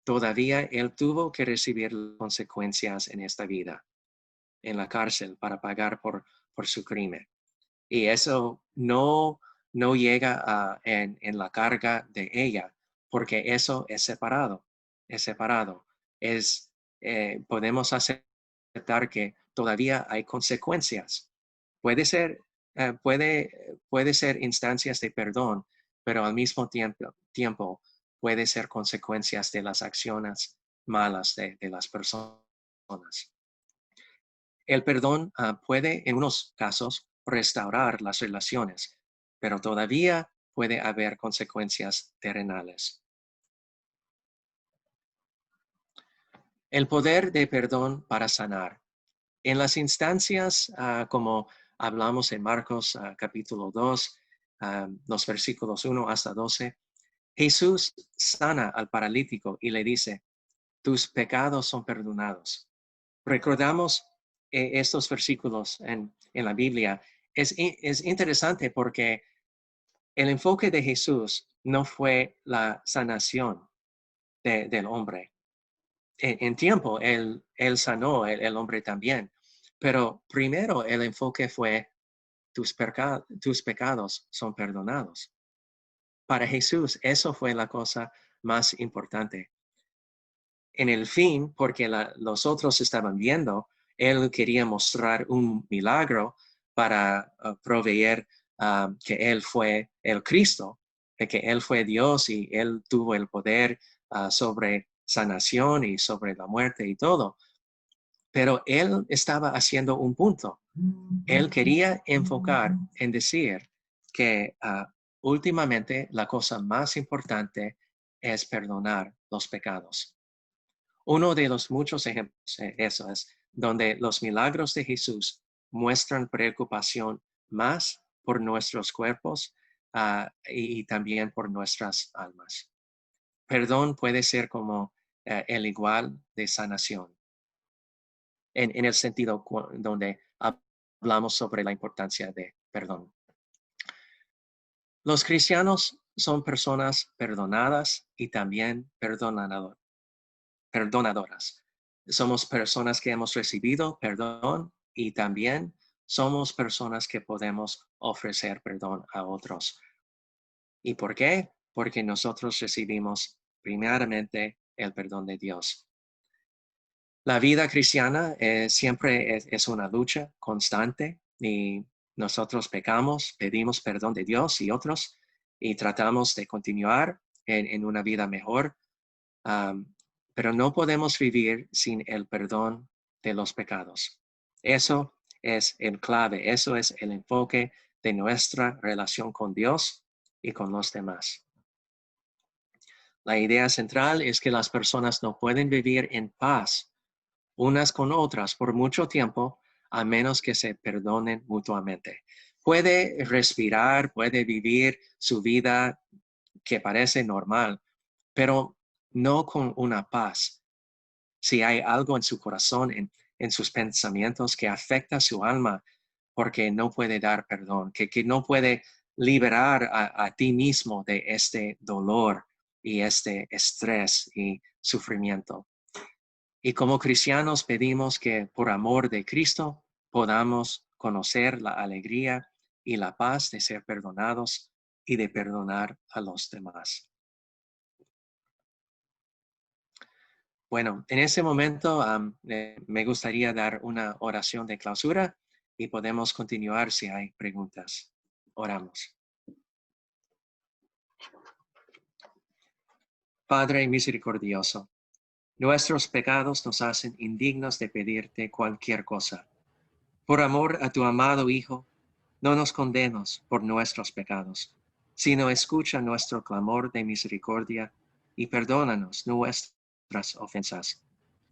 todavía él tuvo que recibir consecuencias en esta vida, en la cárcel, para pagar por su crimen. Y eso no llega en la carga de ella, porque eso es separado, es separado. Podemos aceptar que todavía hay consecuencias. Puede ser, puede ser instancias de perdón, pero al mismo tiempo puede ser consecuencias de las acciones malas de las personas. El perdón puede, en unos casos, restaurar las relaciones, pero todavía puede haber consecuencias terrenales. El poder de perdón para sanar. En las instancias como hablamos en Marcos capítulo 2, los versículos 1 hasta 12, Jesús sana al paralítico y le dice, tus pecados son perdonados. Recordamos estos versículos en la Biblia. Es interesante porque el enfoque de Jesús no fue la sanación del hombre. En tiempo, él sanó el hombre también. Pero primero el enfoque fue tus pecados son perdonados. Para Jesús, eso fue la cosa más importante. En el fin, porque los otros estaban viendo, él quería mostrar un milagro para proveer que él fue el Cristo, de que él fue Dios y él tuvo el poder sobre sanación y sobre la muerte y todo. Pero él estaba haciendo un punto. Él quería enfocar en decir que últimamente la cosa más importante es perdonar los pecados. Uno de los muchos ejemplos, eso es, donde los milagros de Jesús muestran preocupación más por nuestros cuerpos y también por nuestras almas. Perdón puede ser como el igual de sanación, en el sentido donde hablamos sobre la importancia de perdón. Los cristianos son personas perdonadas y también perdonadoras. Somos personas que hemos recibido perdón y también somos personas que podemos ofrecer perdón a otros. ¿Y por qué? Porque nosotros recibimos primeramente el perdón de Dios. La vida cristiana siempre es una lucha constante y nosotros pecamos, pedimos perdón de Dios y otros, y tratamos de continuar en una vida mejor, pero no podemos vivir sin el perdón de los pecados. Eso es el clave, eso es el enfoque de nuestra relación con Dios y con los demás. La idea central es que las personas no pueden vivir en paz unas con otras por mucho tiempo a menos que se perdonen mutuamente. Puede respirar, puede vivir su vida que parece normal, pero no con una paz. Si hay algo en su corazón, en sus pensamientos que afecta su alma porque no puede dar perdón, que no puede liberar a ti mismo de este dolor y este estrés y sufrimiento. Y como cristianos pedimos que por amor de Cristo podamos conocer la alegría y la paz de ser perdonados y de perdonar a los demás. Bueno, en ese momento me gustaría dar una oración de clausura y podemos continuar si hay preguntas. Oramos. Padre misericordioso, nuestros pecados nos hacen indignos de pedirte cualquier cosa. Por amor a tu amado Hijo, no nos condenes por nuestros pecados, sino escucha nuestro clamor de misericordia y perdónanos nuestras ofensas.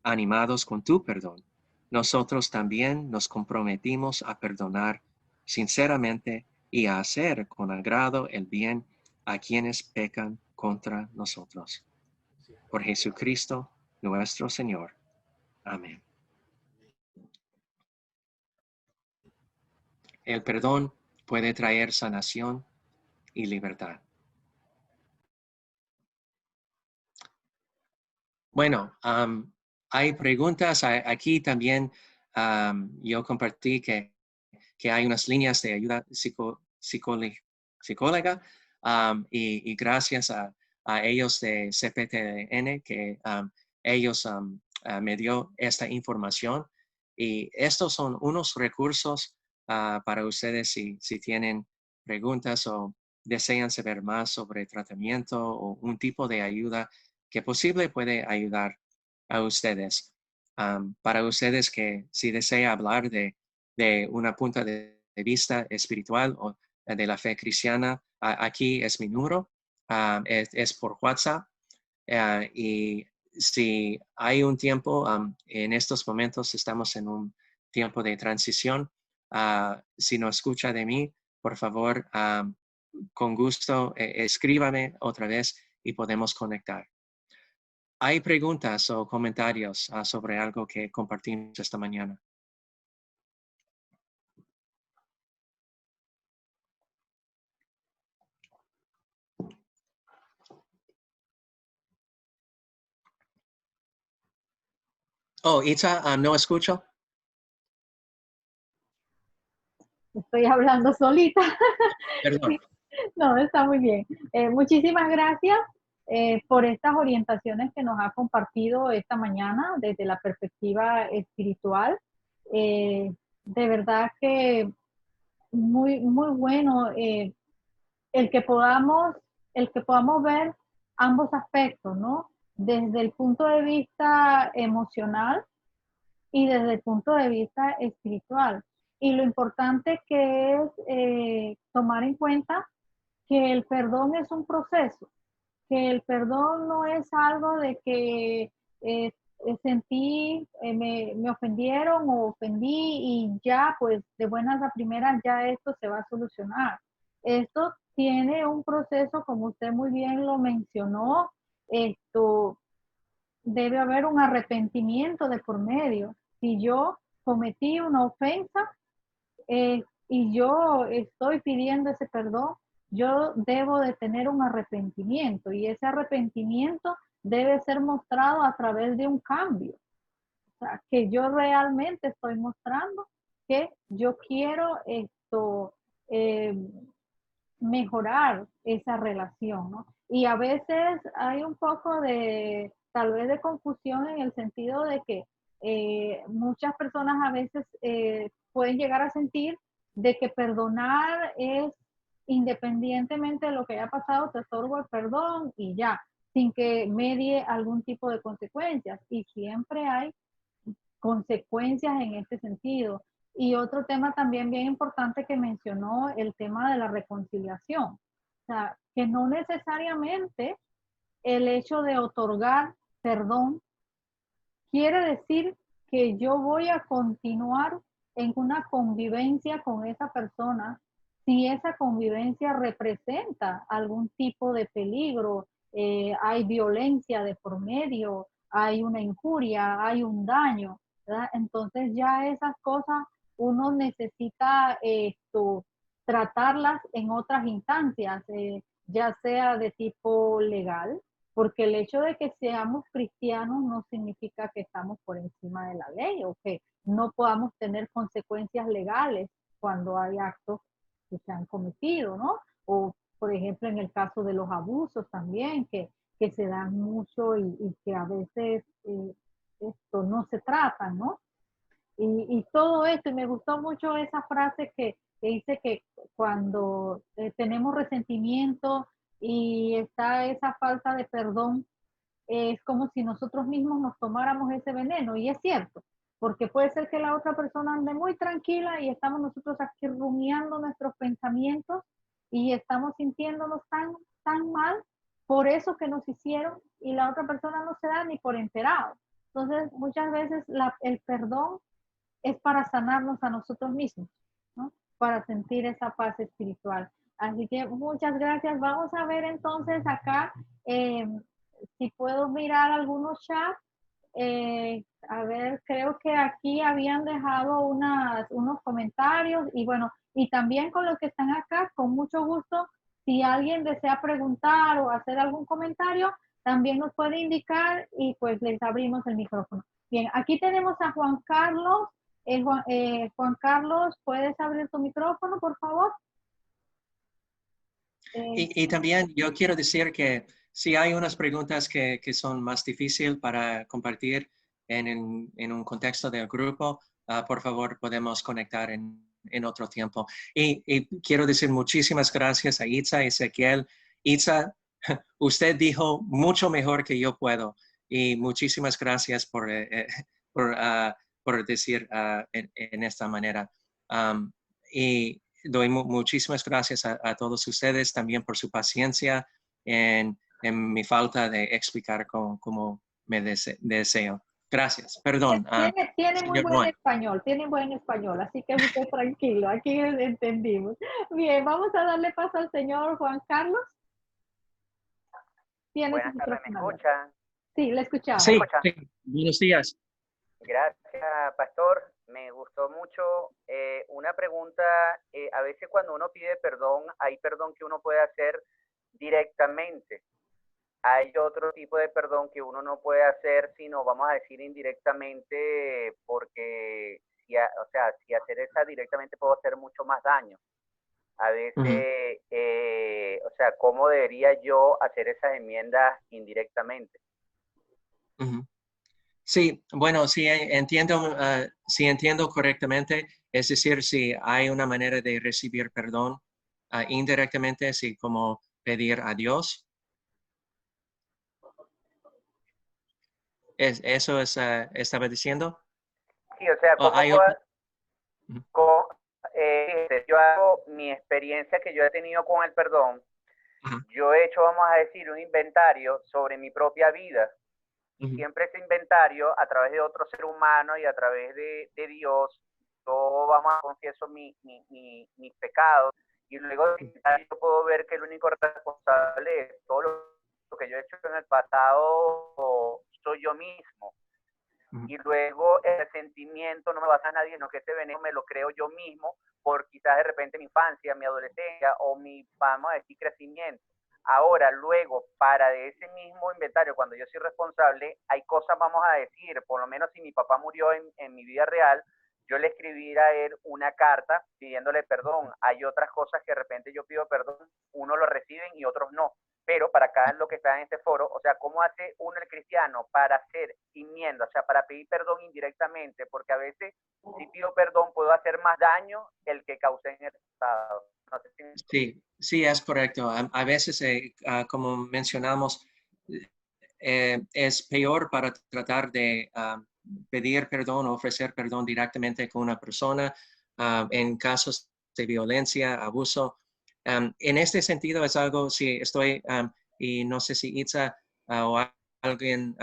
Animados con tu perdón, nosotros también nos comprometimos a perdonar sinceramente y a hacer con agrado el bien a quienes pecan contra nosotros. Por Jesucristo nuestro Señor. Amén. El perdón puede traer sanación y libertad. Bueno, hay preguntas. Aquí también yo compartí que hay unas líneas de ayuda psicóloga y gracias a ellos de CPTN que ellos me dio esta información. Y estos son unos recursos para ustedes si tienen preguntas o desean saber más sobre tratamiento o un tipo de ayuda que posible puede ayudar a ustedes. Para ustedes que si desea hablar de una punto de vista espiritual o de la fe cristiana, aquí es mi número, es por WhatsApp. Y si hay un tiempo, en estos momentos estamos en un tiempo de transición. Si no escucha de mí, por favor, con gusto, escríbame otra vez y podemos conectar. ¿Hay preguntas o comentarios sobre algo que compartimos esta mañana? Oh, Itza, no escucho. Estoy hablando solita. Perdón. No, está muy bien. Muchísimas gracias por estas orientaciones que nos ha compartido esta mañana desde la perspectiva espiritual. De verdad que muy, muy bueno el que podamos, el que podamos ver ambos aspectos, ¿no? Desde el punto de vista emocional y desde el punto de vista espiritual. Y lo importante que es tomar en cuenta que el perdón es un proceso, que el perdón no es algo de que sentí, me ofendieron o ofendí y ya, pues de buenas a primeras ya esto se va a solucionar. Esto tiene un proceso, como usted muy bien lo mencionó, esto debe haber un arrepentimiento de por medio. Si yo cometí una ofensa, y yo estoy pidiendo ese perdón, yo debo de tener un arrepentimiento y ese arrepentimiento debe ser mostrado a través de un cambio. O sea, que yo realmente estoy mostrando que yo quiero esto, eh, mejorar esa relación, ¿no? Y a veces hay un poco de, tal vez de confusión en el sentido de que muchas personas a veces pueden llegar a sentir de que perdonar es independientemente de lo que haya pasado, te otorgo el perdón y ya, sin que medie algún tipo de consecuencias. Y siempre hay consecuencias en este sentido. Y otro tema también bien importante que mencionó, el tema de la reconciliación. O sea, que no necesariamente el hecho de otorgar perdón quiere decir que yo voy a continuar en una convivencia con esa persona si esa convivencia representa algún tipo de peligro, hay violencia de por medio, hay una injuria, hay un daño, ¿verdad? Entonces ya esas cosas uno necesita tratarlas en otras instancias, ya sea de tipo legal, porque el hecho de que seamos cristianos no significa que estamos por encima de la ley o que no podamos tener consecuencias legales cuando hay actos que se han cometido, ¿no? O, por ejemplo, en el caso de los abusos también, que se dan mucho y que a veces esto no se trata, ¿no? Y todo esto, y me gustó mucho esa frase que dice que cuando tenemos resentimiento y está esa falta de perdón, es como si nosotros mismos nos tomáramos ese veneno, y es cierto, porque puede ser que la otra persona ande muy tranquila y estamos nosotros aquí rumiando nuestros pensamientos y estamos sintiéndonos tan mal por eso que nos hicieron y la otra persona no se da ni por enterado. Entonces, muchas veces el perdón es para sanarnos a nosotros mismos, ¿no? Para sentir esa paz espiritual. Así que muchas gracias. Vamos a ver entonces acá eh, si puedo mirar algunos chats. A ver, creo que aquí habían dejado unos comentarios y bueno, y también con los que están acá, con mucho gusto, si alguien desea preguntar o hacer algún comentario, también nos puede indicar y pues les abrimos el micrófono. Bien, aquí tenemos a Juan Carlos. Juan Carlos, ¿puedes abrir tu micrófono, por favor? Y también yo quiero decir que si hay unas preguntas que son más difíciles para compartir en un contexto del grupo, por favor podemos conectar en otro tiempo. Y quiero decir muchísimas gracias a Itza y Ezequiel. Itza, usted dijo mucho mejor que yo puedo y muchísimas gracias por decir en esta manera. Y doy muchísimas gracias a todos ustedes también por su paciencia en mi falta de explicar como me deseo. Gracias. Perdón. Tiene muy Señor buen Juan. español, tiene buen español, así que usted tranquilo, aquí entendimos. Bien, vamos a darle paso al señor Juan Carlos. Tiene su Buenas tardes, ¿me micrófono abierto. escuchan? Sí, le escuchamos. Sí, sí. Buenos días. Gracias, pastor. Me gustó mucho. Una pregunta, a veces cuando uno pide perdón, hay perdón que uno puede hacer directamente. Hay otro tipo de perdón que uno no puede hacer, sino vamos a decir indirectamente, porque o sea, si hacer esa directamente puedo hacer mucho más daño. A veces, o sea, ¿cómo debería yo hacer esas enmiendas indirectamente? Sí, bueno, si entiendo correctamente, es decir, si hay una manera de recibir perdón indirectamente, así como pedir a Dios. ¿Eso estaba diciendo? Sí, o sea, ¿O ¿cómo hay puedo, otra? yo hago mi experiencia que yo he tenido con el perdón? Ajá, Yo he hecho, vamos a decir, un inventario sobre mi propia vida. Y ujú, siempre ese inventario, a través de otro ser humano y a través de Dios, yo, vamos a confieso mis pecados. Y luego del inventario yo puedo ver que el único responsable es todo lo que yo he hecho en el pasado soy yo mismo. ujú, Y luego el resentimiento no me basa a nadie, sino que ese veneno me lo creo yo mismo por quizás de repente mi infancia, mi adolescencia o mi, vamos a decir, crecimiento. Ahora, luego, para de ese mismo inventario, cuando yo soy responsable, hay cosas, vamos a decir, por lo menos si mi papá murió en mi vida real, yo le escribí a él una carta pidiéndole perdón. Hay otras cosas que de repente yo pido perdón, unos lo reciben y otros no. Pero para acá en lo que está en este foro, o sea, ¿cómo hace uno el cristiano para hacer enmienda, o sea, para pedir perdón indirectamente? Porque a veces si pido perdón puedo hacer más daño el que causé en el pasado. No sé si Sí, sí, es correcto. A veces, como mencionamos, es peor para tratar de pedir perdón o ofrecer perdón directamente con una persona en casos de violencia, abuso. En este sentido es algo, sí, estoy, y no sé si Itza o alguien,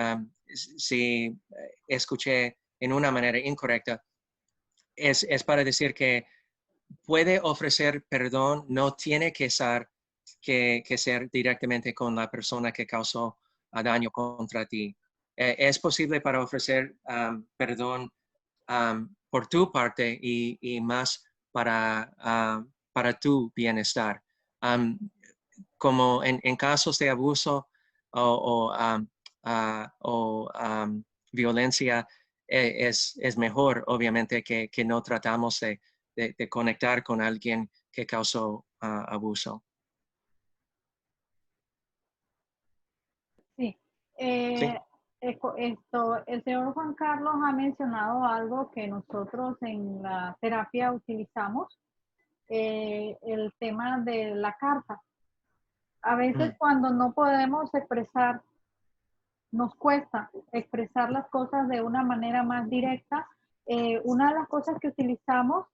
si escuché en una manera incorrecta, es para decir que puede ofrecer perdón, no tiene que ser, que ser directamente con la persona que causó daño contra ti. Es posible para ofrecer perdón por tu parte y más para tu bienestar. Um, Como en casos de abuso o violencia, es mejor, obviamente, que no tratamos de conectar con alguien que causó abuso. Sí. ¿Sí? El señor Juan Carlos ha mencionado algo que nosotros en la terapia utilizamos, el tema de la carta. A veces Mm, cuando no podemos expresar, nos cuesta expresar las cosas de una manera más directa, una de las cosas que utilizamos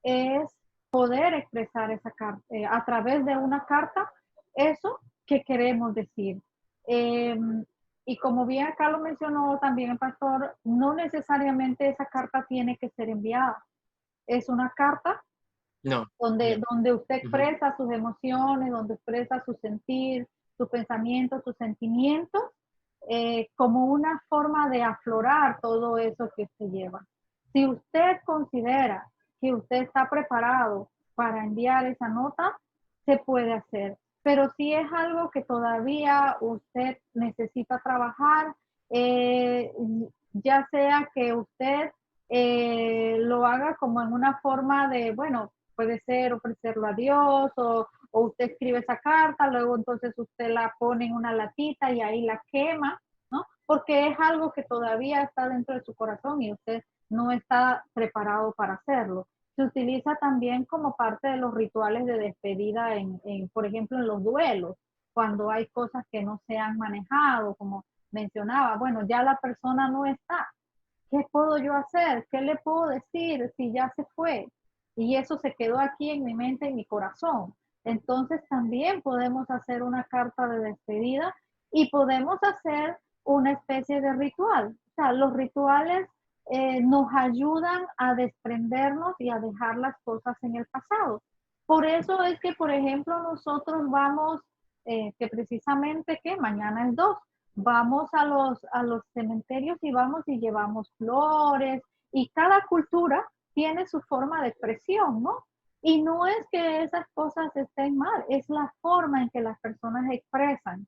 es poder expresar esa carta, a través de una carta, eso que queremos decir. Eh, y como bien acá lo mencionó también el pastor, no necesariamente esa carta tiene que ser enviada. Es una carta no, no. donde usted Ujú. expresa sus emociones, donde expresa su sentir, sus pensamientos, sus sentimientos, como una forma de aflorar todo eso que usted lleva. Si usted considera que usted está preparado para enviar esa nota, se puede hacer. Pero si es algo que todavía usted necesita trabajar, eh, ya sea que usted lo haga como en una forma de, bueno, puede ser ofrecerlo a Dios o usted escribe esa carta, luego entonces usted la pone en una latita y ahí la quema, ¿no? Porque es algo que todavía está dentro de su corazón y usted no está preparado para hacerlo. Se utiliza también como parte de los rituales de despedida por ejemplo, en los duelos, cuando hay cosas que no se han manejado, como mencionaba, bueno, ya la persona no está. ¿Qué puedo yo hacer? ¿Qué le puedo decir si ya se fue? Y eso se quedó aquí en mi mente, en mi corazón. Entonces también podemos hacer una carta de despedida y podemos hacer una especie de ritual. O sea, los rituales nos ayudan a desprendernos y a dejar las cosas en el pasado. Por eso es que, por ejemplo, nosotros vamos, que precisamente que mañana es 2, vamos a los cementerios y vamos y llevamos flores y cada cultura tiene su forma de expresión, ¿no? Y no es que esas cosas estén mal, es la forma en que las personas expresan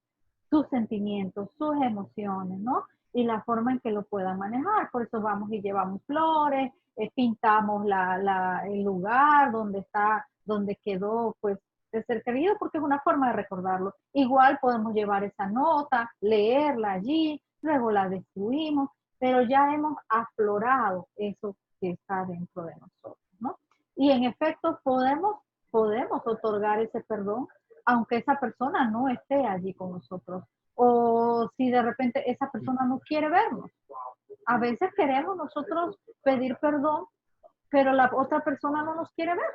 sus sentimientos, sus emociones, ¿no? Y la forma en que lo puedan manejar. Por eso vamos y llevamos flores, pintamos el lugar donde está, donde quedó, pues, de ser querido, porque es una forma de recordarlo. Igual podemos llevar esa nota, leerla allí, luego la destruimos, pero ya hemos aflorado eso que está dentro de nosotros, ¿no? Y en efecto podemos otorgar ese perdón aunque esa persona no esté allí con nosotros. O si de repente esa persona no quiere vernos. A veces queremos nosotros pedir perdón, pero la otra persona no nos quiere ver.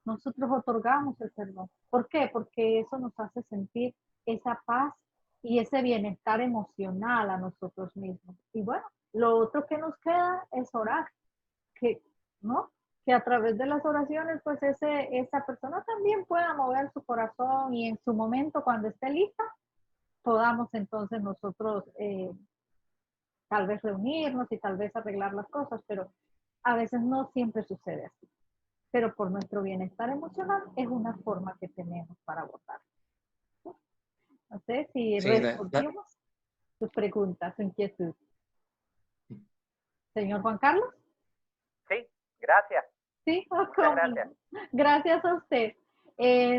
Nosotros otorgamos el perdón. ¿Por qué? Porque eso nos hace sentir esa paz y ese bienestar emocional a nosotros mismos. Y bueno, lo otro que nos queda es orar, que, ¿no? Que a través de las oraciones, pues esa persona también pueda mover su corazón y en su momento, cuando esté lista, podamos entonces nosotros tal vez reunirnos y tal vez arreglar las cosas, pero a veces no siempre sucede así. Pero por nuestro bienestar emocional es una forma que tenemos para votar. No sé si Sí, respondimos sus preguntas, su inquietud. Señor Juan Carlos. sí, gracias. Sí, Muchas gracias. gracias a usted.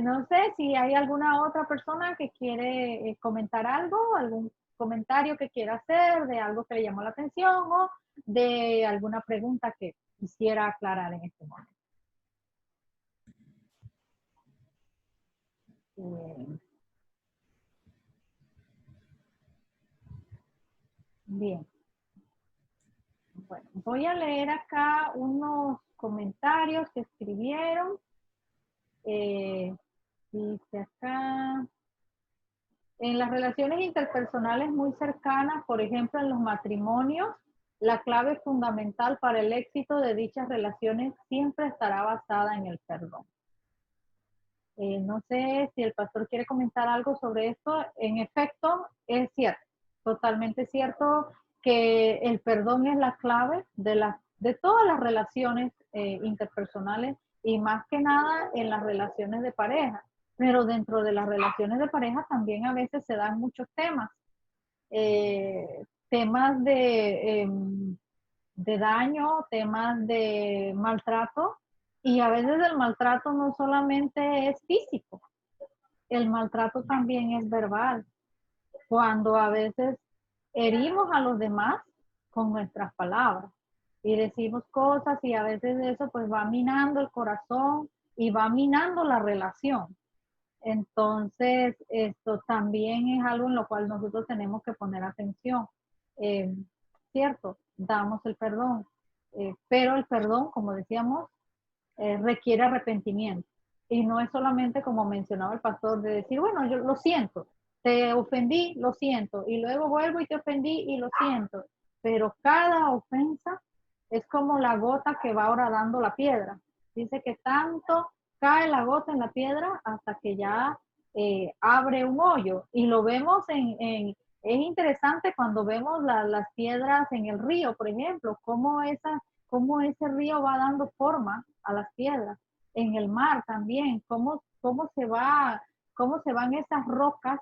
No sé si hay alguna otra persona que quiere comentar algo, algún comentario que quiera hacer de algo que le llamó la atención o de alguna pregunta que quisiera aclarar en este momento. Eh, bien. Bueno, voy a leer acá unos comentarios que escribieron. Dice acá, en las relaciones interpersonales muy cercanas, por ejemplo, en los matrimonios, la clave fundamental para el éxito de dichas relaciones siempre estará basada en el perdón. No sé si el pastor quiere comentar algo sobre esto. En efecto, es cierto, totalmente cierto que el perdón es la clave de todas las relaciones interpersonales y más que nada en las relaciones de pareja. Pero dentro de las relaciones de pareja también a veces se dan muchos temas. Temas de daño, temas de maltrato, y a veces el maltrato no solamente es físico, el maltrato también es verbal, cuando a veces herimos a los demás con nuestras palabras y decimos cosas y a veces eso pues va minando el corazón y va minando la relación. Entonces, esto también es algo en lo cual nosotros tenemos que poner atención. Cierto, damos el perdón, pero el perdón, como decíamos, requiere arrepentimiento. Y no es solamente como mencionaba el pastor, de decir, bueno, yo lo siento, te ofendí, lo siento, y luego vuelvo y te ofendí y lo siento. Pero cada ofensa es como la gota que va horadando la piedra. Dice que tanto cae la gota en la piedra hasta que ya abre un hoyo. Y lo vemos es interesante cuando vemos las piedras en el río, por ejemplo, cómo ese río va dando forma a las piedras. En el mar también, cómo se van esas rocas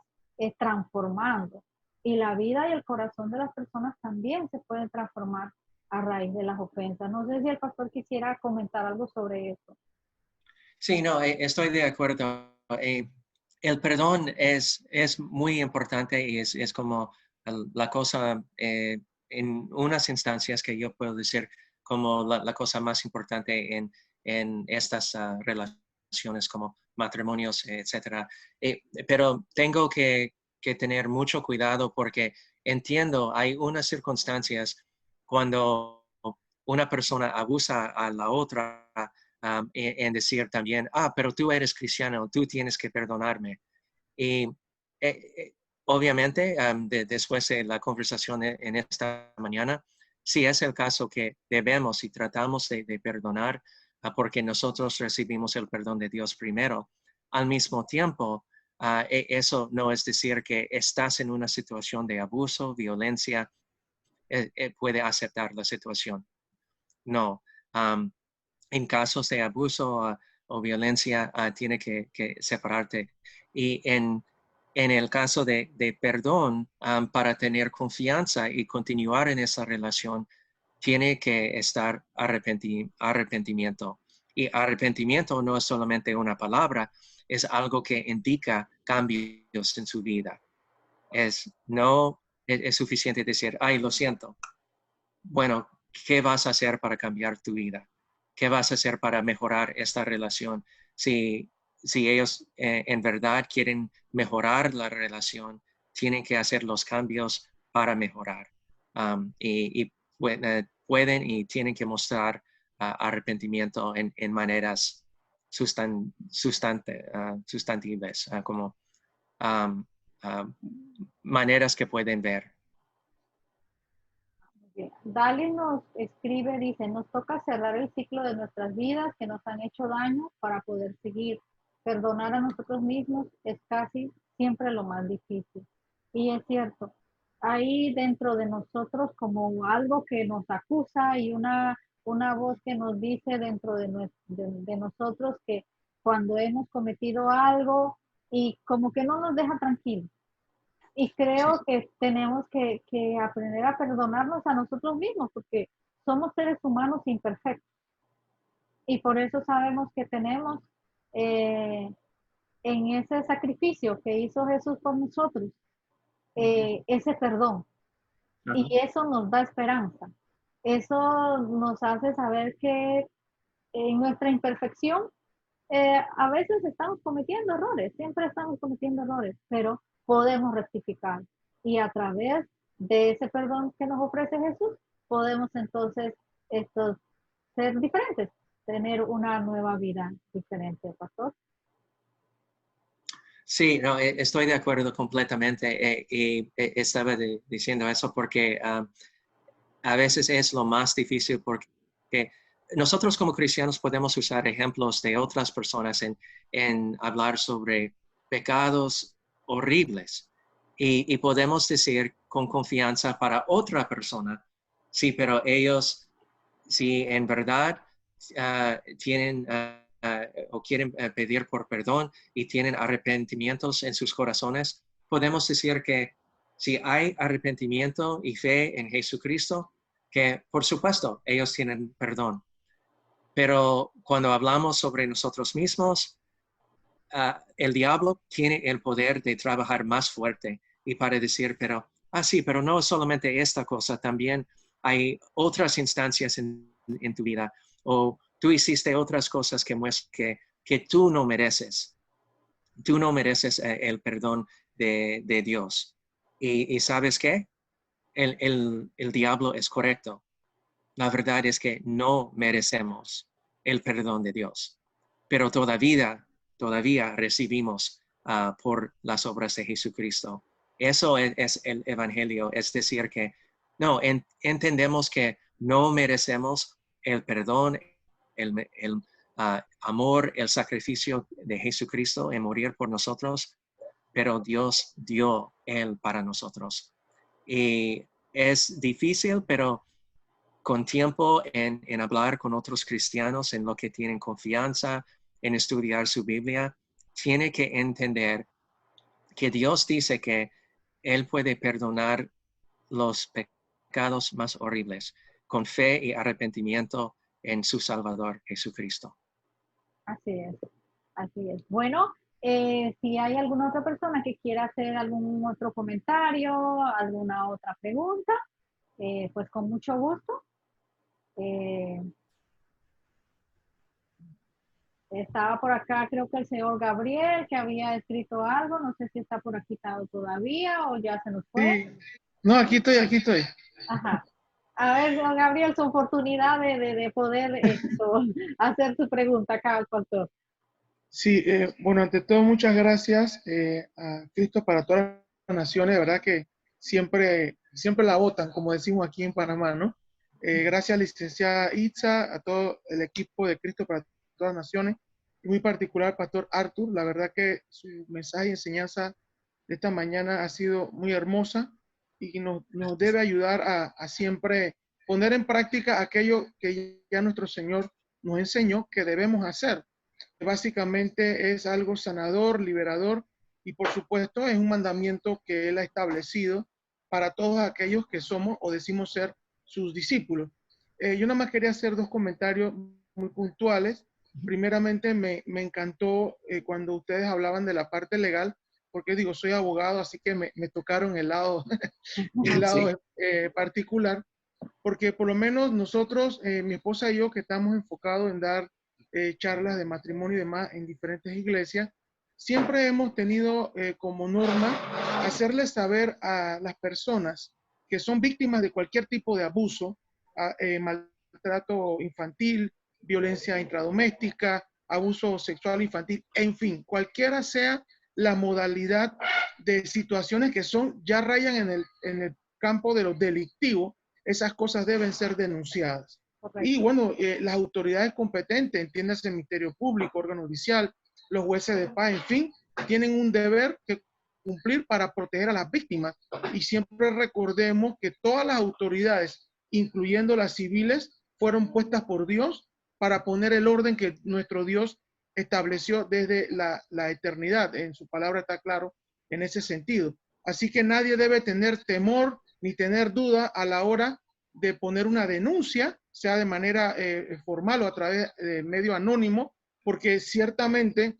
transformando. Y la vida y el corazón de las personas también se pueden transformar a raíz de las ofensas. No sé si el pastor quisiera comentar algo sobre eso. Sí, no, estoy de acuerdo. El perdón es muy importante y es como la cosa, en unas instancias que yo puedo decir como la cosa más importante en estas relaciones como matrimonios, etcétera. Pero tengo que tener mucho cuidado porque entiendo, hay unas circunstancias cuando una persona abusa a la otra, en decir también, pero tú eres cristiano, tú tienes que perdonarme. Y obviamente, después de la conversación en esta mañana, sí es el caso que debemos y tratamos de perdonar porque nosotros recibimos el perdón de Dios primero. Al mismo tiempo, eso no es decir que estás en una situación de abuso, violencia, puede aceptar la situación. No. En casos de abuso o violencia, tiene que separarte. Y en el caso de perdón, para tener confianza y continuar en esa relación, tiene que estar arrepentimiento. Y arrepentimiento no es solamente una palabra, es algo que indica cambios en su vida. No es suficiente decir, ay, lo siento. Bueno, ¿qué vas a hacer para cambiar tu vida? ¿Qué vas a hacer para mejorar esta relación? Si ellos en verdad quieren mejorar la relación, tienen que hacer los cambios para mejorar. Pueden y tienen que mostrar arrepentimiento en maneras sustantivas, como maneras que pueden ver. Dali nos escribe, dice, nos toca cerrar el ciclo de nuestras vidas que nos han hecho daño para poder seguir. Perdonar a nosotros mismos es casi siempre lo más difícil. Y es cierto, hay dentro de nosotros como algo que nos acusa y una voz que nos dice dentro de nosotros que cuando hemos cometido algo y como que no nos deja tranquilos. Y creo que tenemos que aprender a perdonarnos a nosotros mismos, porque somos seres humanos imperfectos. Y por eso sabemos que tenemos en ese sacrificio que hizo Jesús por nosotros, ese perdón. Y eso nos da esperanza. Eso nos hace saber que en nuestra imperfección A veces estamos cometiendo errores, siempre estamos cometiendo errores, pero podemos rectificar. Y a través de ese perdón que nos ofrece Jesús, podemos entonces estos, ser diferentes, tener una nueva vida diferente, pastor. Sí, no, estoy de acuerdo completamente y estaba diciendo eso porque a veces es lo más difícil porque nosotros como cristianos podemos usar ejemplos de otras personas en hablar sobre pecados horribles y podemos decir con confianza para otra persona, sí, pero ellos, si en verdad tienen o quieren pedir por perdón y tienen arrepentimientos en sus corazones, podemos decir que si hay arrepentimiento y fe en Jesucristo, que por supuesto ellos tienen perdón. Pero cuando hablamos sobre nosotros mismos, el diablo tiene el poder de trabajar más fuerte y para decir, sí, pero no solamente esta cosa, también hay otras instancias en tu vida o tú hiciste otras cosas que muestran que tú no mereces. Tú no mereces el perdón de Dios. Y ¿sabes qué? El diablo es correcto. La verdad es que no merecemos el perdón de Dios, pero todavía recibimos por las obras de Jesucristo. Eso es el Evangelio, es decir que no, entendemos que no merecemos el perdón, el amor, el sacrificio de Jesucristo en morir por nosotros, pero Dios dio Él para nosotros. Y es difícil, pero con tiempo en hablar con otros cristianos, en lo que tienen confianza, en estudiar su Biblia, tiene que entender que Dios dice que Él puede perdonar los pecados más horribles con fe y arrepentimiento en su Salvador Jesucristo. Así es, así es. Bueno, si hay alguna otra persona que quiera hacer algún otro comentario, alguna otra pregunta, pues con mucho gusto. Estaba por acá, creo que el señor Gabriel, que había escrito algo, no sé si está por aquí todavía o ya se nos fue. Sí. No, aquí estoy, aquí estoy. Ajá. A ver, don Gabriel, su oportunidad de poder hacer su pregunta acá al pastor. Sí, bueno, ante todo, muchas gracias a Cristo para todas las naciones, de verdad que siempre la votan, como decimos aquí en Panamá, ¿no? Gracias, licenciada Itza, a todo el equipo de Cristo para todas las naciones, y muy particular, Pastor Arthur, la verdad que su mensaje y enseñanza de esta mañana ha sido muy hermosa y nos debe ayudar a siempre poner en práctica aquello que ya nuestro Señor nos enseñó que debemos hacer. Básicamente es algo sanador, liberador y por supuesto es un mandamiento que Él ha establecido para todos aquellos que somos o decimos ser sus discípulos. Yo nada más quería hacer dos comentarios muy puntuales. Primeramente me encantó cuando ustedes hablaban de la parte legal, porque digo, soy abogado, así que me tocaron el lado, el lado particular, porque por lo menos nosotros, mi esposa y yo, que estamos enfocados en dar charlas de matrimonio y demás en diferentes iglesias, siempre hemos tenido como norma hacerles saber a las personas que son víctimas de cualquier tipo de abuso, maltrato infantil, violencia intradoméstica, abuso sexual infantil, en fin, cualquiera sea la modalidad de situaciones que son, ya rayan en el campo de lo delictivo, esas cosas deben ser denunciadas. Correcto. Y bueno, las autoridades competentes, entiéndase el Ministerio Público, órgano judicial, los jueces de paz, en fin, tienen un deber que cumplir para proteger a las víctimas. Y siempre recordemos que todas las autoridades, incluyendo las civiles, fueron puestas por Dios para poner el orden que nuestro Dios estableció desde la eternidad. En su palabra está claro en ese sentido. Así que nadie debe tener temor ni tener duda a la hora de poner una denuncia, sea de manera formal o a través de medio anónimo, porque ciertamente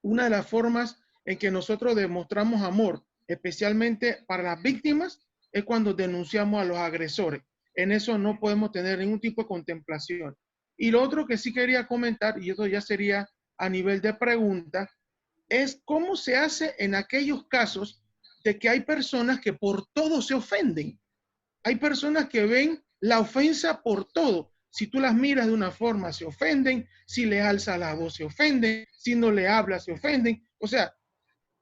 una de las formas en que nosotros demostramos amor, especialmente para las víctimas, es cuando denunciamos a los agresores. En eso no podemos tener ningún tipo de contemplación. Y lo otro que sí quería comentar, y eso ya sería a nivel de pregunta, es cómo se hace en aquellos casos de que hay personas que por todo se ofenden. Hay personas que ven la ofensa por todo. Si tú las miras de una forma, se ofenden. Si le alzas la voz, se ofenden. Si no le hablas, se ofenden. O sea,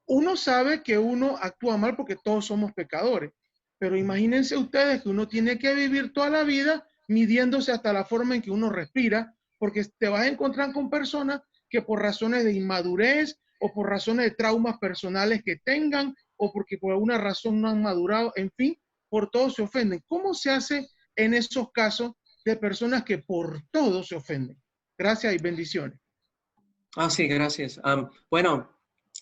uno sabe que uno actúa mal porque todos somos pecadores. Pero imagínense ustedes que uno tiene que vivir toda la vida midiéndose hasta la forma en que uno respira, porque te vas a encontrar con personas que por razones de inmadurez o por razones de traumas personales que tengan o porque por alguna razón no han madurado, en fin, por todo se ofenden. ¿Cómo se hace en esos casos de personas que por todo se ofenden? Gracias y bendiciones. Sí, gracias. Bueno,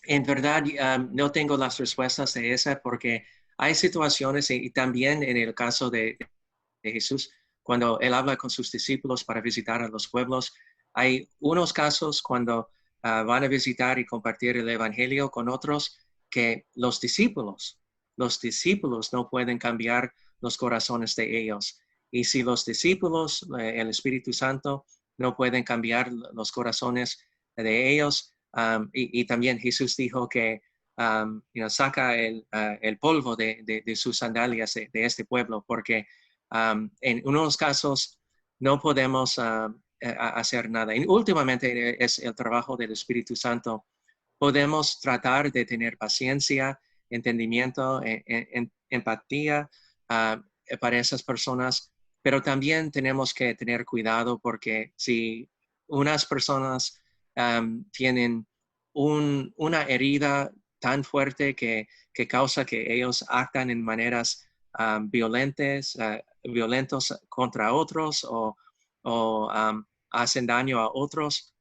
en verdad no tengo las respuestas de esa porque hay situaciones y también en el caso de Jesús, cuando él habla con sus discípulos para visitar a los pueblos, hay unos casos cuando van a visitar y compartir el evangelio con otros que los discípulos no pueden cambiar los corazones de ellos. Y si los discípulos, el Espíritu Santo, no pueden cambiar los corazones de ellos, y también Jesús dijo que saca el polvo de sus sandalias de este pueblo, porque en unos casos no podemos hacer nada. Y últimamente es el trabajo del Espíritu Santo. Podemos tratar de tener paciencia, entendimiento, empatía para esas personas, pero también tenemos que tener cuidado porque si unas personas tienen una herida tan fuerte que causa que ellos actan en maneras violentos contra otros o hacen daño a otros,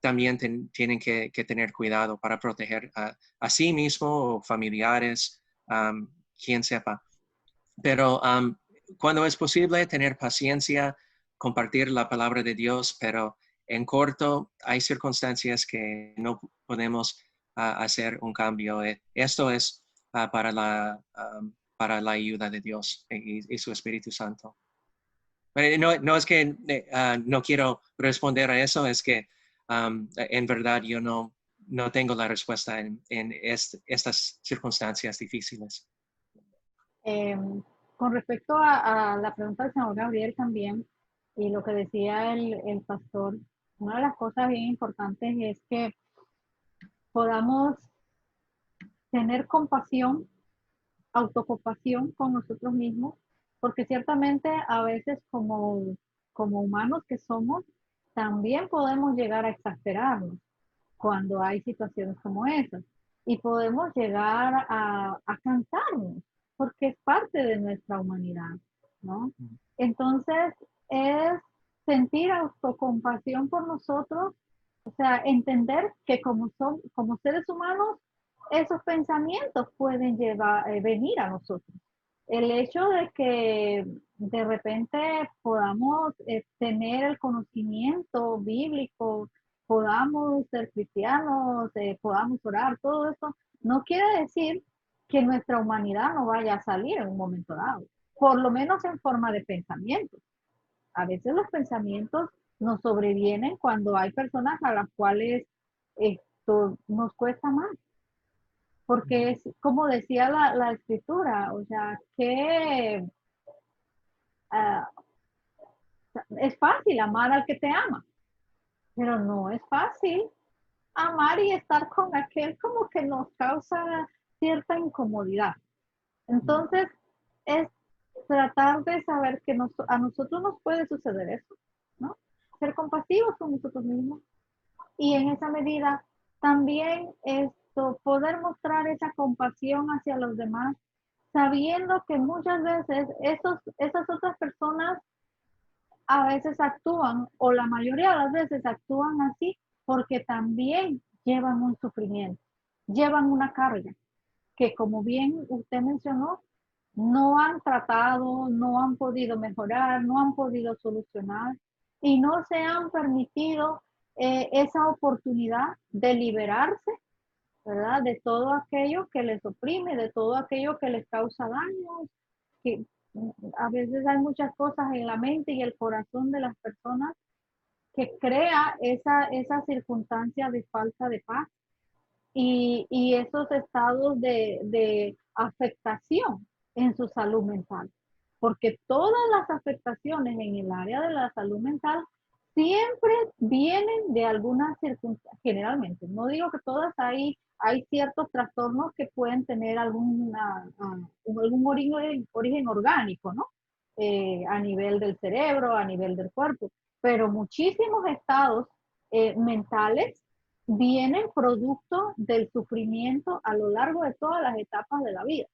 también tienen que tener cuidado para proteger a sí mismo o familiares, quien sepa. Pero cuando es posible, tener paciencia, compartir la palabra de Dios, pero en corto hay circunstancias que no podemos hacer un cambio. Esto es para la ayuda de Dios y su Espíritu Santo. No es que no quiero responder a eso, es que en verdad yo no tengo la respuesta en estas circunstancias difíciles. Con respecto a la pregunta del señor Gabriel también, y lo que decía el pastor, una de las cosas bien importantes es que podamos tener compasión, autocompasión con nosotros mismos, porque ciertamente a veces como humanos que somos, también podemos llegar a exasperarnos cuando hay situaciones como esas. Y podemos llegar a cansarnos, porque es parte de nuestra humanidad, ¿no? Entonces, es sentir autocompasión por nosotros, o sea, entender que como seres humanos, esos pensamientos pueden venir a nosotros. El hecho de que de repente podamos tener el conocimiento bíblico, podamos ser cristianos, podamos orar, todo esto, no quiere decir que nuestra humanidad no vaya a salir en un momento dado, por lo menos en forma de pensamientos. A veces los pensamientos nos sobrevienen cuando hay personas a las cuales esto nos cuesta más, porque es como decía la escritura, o sea, que uh, es fácil amar al que te ama, pero no es fácil amar y estar con aquel como que nos causa cierta incomodidad. Entonces, es tratar de saber que a nosotros nos puede suceder eso, ¿no? Ser compasivos con nosotros mismos y en esa medida también poder mostrar esa compasión hacia los demás, sabiendo que muchas veces esas otras personas a veces actúan, o la mayoría de las veces actúan así, porque también llevan un sufrimiento, llevan una carga, que como bien usted mencionó, no han tratado, no han podido mejorar, no han podido solucionar y no se han permitido esa oportunidad de liberarse, ¿verdad? De todo aquello que les oprime, de todo aquello que les causa daños, que a veces hay muchas cosas en la mente y el corazón de las personas que crea esa circunstancia de falta de paz y esos estados de afectación en su salud mental. Porque todas las afectaciones en el área de la salud mental siempre vienen de alguna circunstancia, generalmente. No digo que todas, hay ciertos trastornos que pueden tener algún origen orgánico, ¿no? A nivel del cerebro, a nivel del cuerpo, pero muchísimos estados mentales vienen producto del sufrimiento a lo largo de todas las etapas de la vida.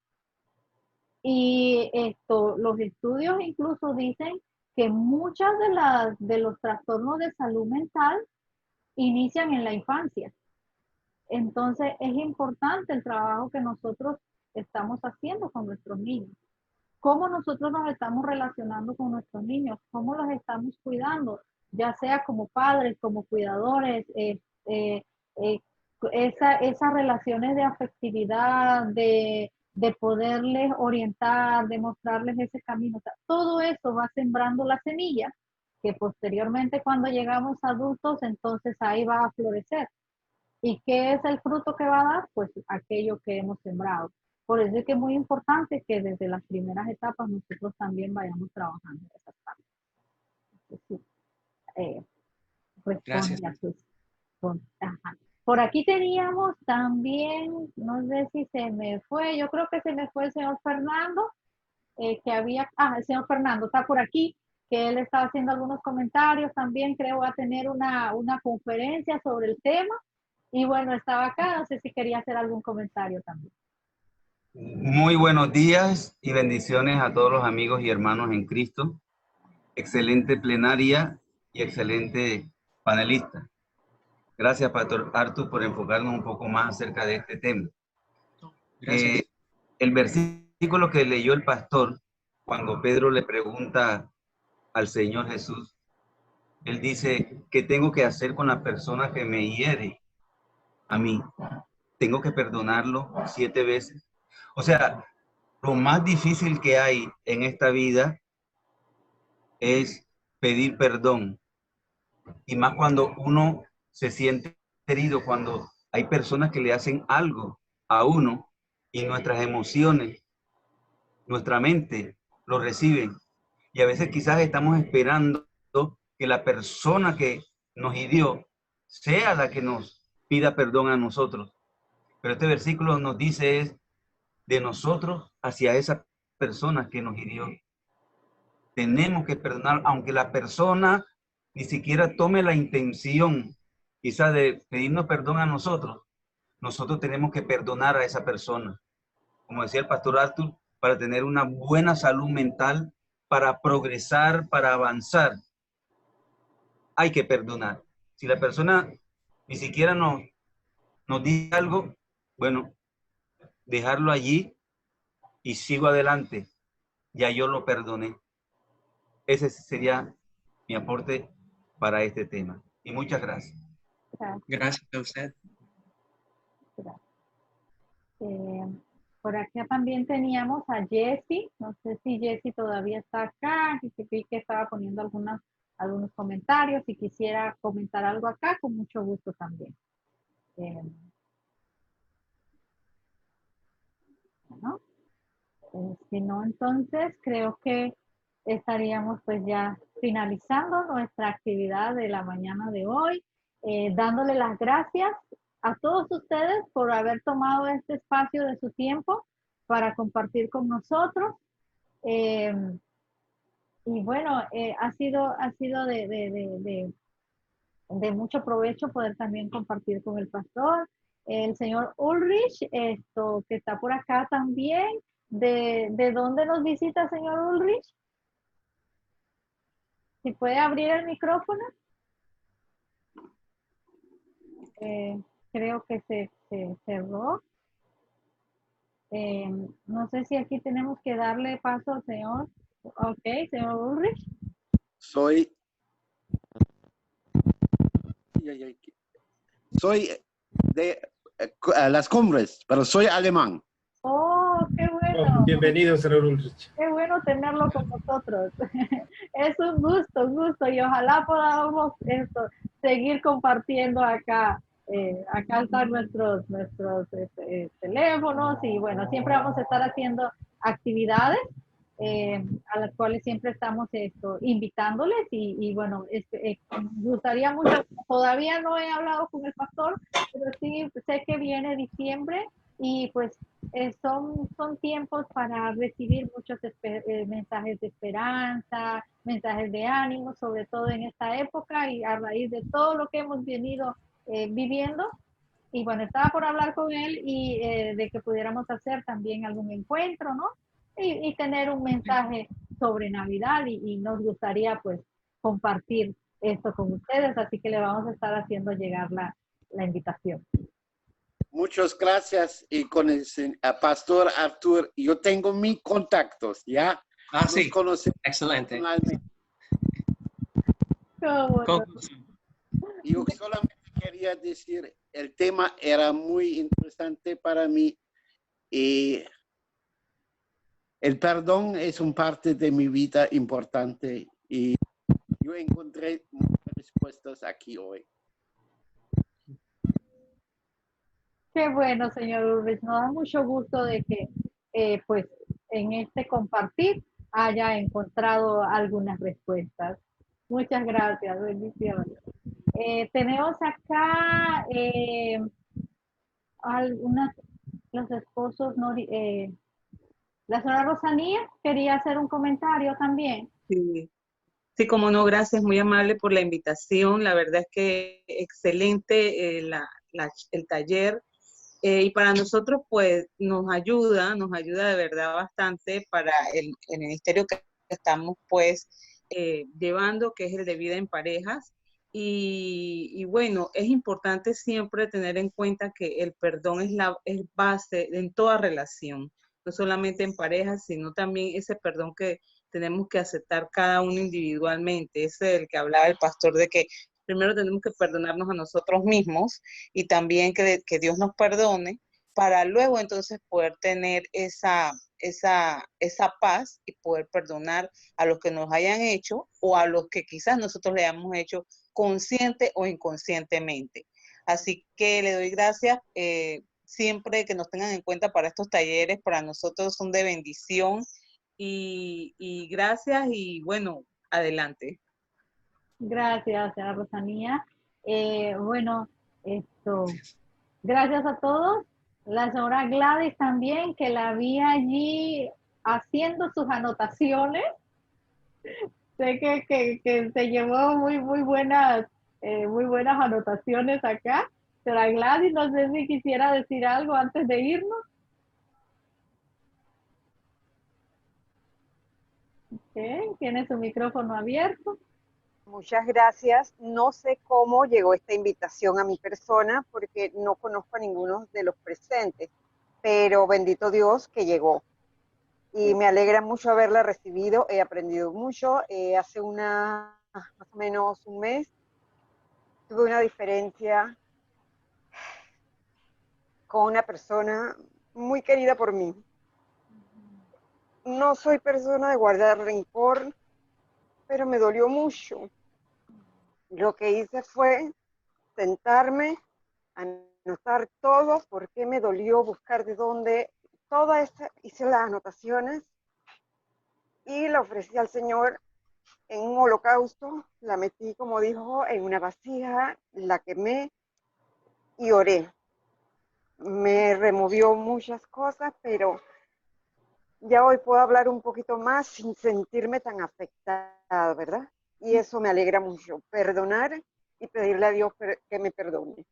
Y los estudios incluso dicen que muchas de los trastornos de salud mental inician en la infancia. Entonces es importante el trabajo que nosotros estamos haciendo con nuestros niños. Cómo nosotros nos estamos relacionando con nuestros niños, cómo los estamos cuidando, ya sea como padres, como cuidadores, esas relaciones de afectividad, de poderles orientar, de mostrarles ese camino. O sea, todo eso va sembrando la semilla que posteriormente cuando llegamos a adultos, entonces ahí va a florecer. ¿Y qué es el fruto que va a dar? Pues aquello que hemos sembrado. Por eso es que es muy importante que desde las primeras etapas nosotros también vayamos trabajando en esas partes. Sí, Gracias. Por aquí teníamos también, no sé si se me fue, yo creo que se me fue el señor Fernando, que había, el señor Fernando está por aquí, que él estaba haciendo algunos comentarios también, creo va a tener una conferencia sobre el tema, y bueno, estaba acá, no sé si quería hacer algún comentario también. Muy buenos días y bendiciones a todos los amigos y hermanos en Cristo. Excelente plenaria y excelente panelista. Gracias, Pastor Artur, por enfocarnos un poco más acerca de este tema. Gracias. El versículo que leyó el pastor, cuando Pedro le pregunta al Señor Jesús, él dice, ¿qué tengo que hacer con la persona que me hiere a mí? ¿Tengo que perdonarlo 7 veces? O sea, lo más difícil que hay en esta vida es pedir perdón. Y más cuando uno se siente herido, cuando hay personas que le hacen algo a uno y nuestras emociones, nuestra mente lo reciben. Y a veces quizás estamos esperando que la persona que nos hirió sea la que nos pida perdón a nosotros. Pero este versículo nos dice es de nosotros hacia esa persona que nos hirió. Tenemos que perdonar, aunque la persona ni siquiera tome la intención quizá de pedirnos perdón a nosotros. Nosotros tenemos que perdonar a esa persona. Como decía el pastor Artur, para tener una buena salud mental, para progresar, para avanzar, hay que perdonar. Si la persona ni siquiera nos dice algo, bueno, dejarlo allí y sigo adelante. Ya yo lo perdoné. Ese sería mi aporte para este tema. Y muchas gracias. Gracias a usted. Por acá también teníamos a Jessie. No sé si Jessie todavía está acá. Y vi que estaba poniendo algunos comentarios. Si quisiera comentar algo acá, con mucho gusto también. Bueno, si no, entonces creo que estaríamos pues ya finalizando nuestra actividad de la mañana de hoy, dándole las gracias a todos ustedes por haber tomado este espacio de su tiempo para compartir con nosotros. Y bueno, ha sido de mucho provecho poder también compartir con el pastor, el señor Ulrich, que está por acá también. ¿De dónde nos visita, señor Ulrich? Si puede abrir el micrófono. Creo que se cerró. No sé si aquí tenemos que darle paso al señor. Ok, señor Ulrich. Soy de las Cumbres, pero soy alemán. Oh, qué bueno. bueno. Bienvenido, señor Ulrich. Qué bueno tenerlo con nosotros. Es un gusto y ojalá podamos seguir compartiendo acá. Acá están nuestros teléfonos y bueno, siempre vamos a estar haciendo actividades a las cuales siempre estamos invitándoles y bueno, me gustaría mucho, todavía no he hablado con el pastor, pero sí sé que viene diciembre y pues son tiempos para recibir muchos mensajes de esperanza, mensajes de ánimo, sobre todo en esta época y a raíz de todo lo que hemos venido viviendo. Y bueno, estaba por hablar con él y de que pudiéramos hacer también algún encuentro, ¿no? Y tener un mensaje sobre Navidad y nos gustaría pues compartir esto con ustedes, así que le vamos a estar haciendo llegar la invitación. Muchas gracias. Y con el pastor Artur, yo tengo mis contactos, ¿ya? Ah, sí. Nos conocemos Excelente. personalmente. Yo solamente quería decir, el tema era muy interesante para mí y el perdón es una parte de mi vida importante y yo encontré muchas respuestas aquí hoy. Qué bueno, señor Ulrich. Nos da mucho gusto de que, pues, en este compartir haya encontrado algunas respuestas. Muchas gracias. Bendiciones. Tenemos acá los esposos, la señora Rosanía quería hacer un comentario también. Sí. Sí, como no, gracias, muy amable por la invitación. La verdad es que excelente el taller. Y para nosotros, pues, nos ayuda de verdad bastante para el ministerio que estamos, pues, llevando, que es el de vida en parejas. Y bueno, es importante siempre tener en cuenta que el perdón es base en toda relación, no solamente en parejas, sino también ese perdón que tenemos que aceptar cada uno individualmente. Ese es el que hablaba el pastor, de que primero tenemos que perdonarnos a nosotros mismos y también que Dios nos perdone para luego entonces poder tener esa paz y poder perdonar a los que nos hayan hecho o a los que quizás nosotros le hayamos hecho consciente o inconscientemente. Así que le doy gracias siempre que nos tengan en cuenta para estos talleres, para nosotros son de bendición y gracias y bueno, adelante. Gracias, señora Rosanía. Bueno, gracias a todos. La señora Gladys también, que la vi allí haciendo sus anotaciones. Sé que se llevó muy buenas anotaciones acá. Señora Gladys, no sé si quisiera decir algo antes de irnos. Okay, tiene su micrófono abierto. Muchas gracias. No sé cómo llegó esta invitación a mi persona porque no conozco a ninguno de los presentes, pero bendito Dios que llegó. Y me alegra mucho haberla recibido, he aprendido mucho. Hace más o menos un mes, tuve una diferencia con una persona muy querida por mí. No soy persona de guardar rencor, pero me dolió mucho. Lo que hice fue sentarme, anotar todo, por qué me dolió, buscar de dónde, hice las anotaciones y la ofrecí al Señor en un holocausto, la metí, como dijo, en una vasija, la quemé y oré. Me removió muchas cosas, pero ya hoy puedo hablar un poquito más sin sentirme tan afectada, ¿verdad? Y eso me alegra mucho, perdonar y pedirle a Dios que me perdone.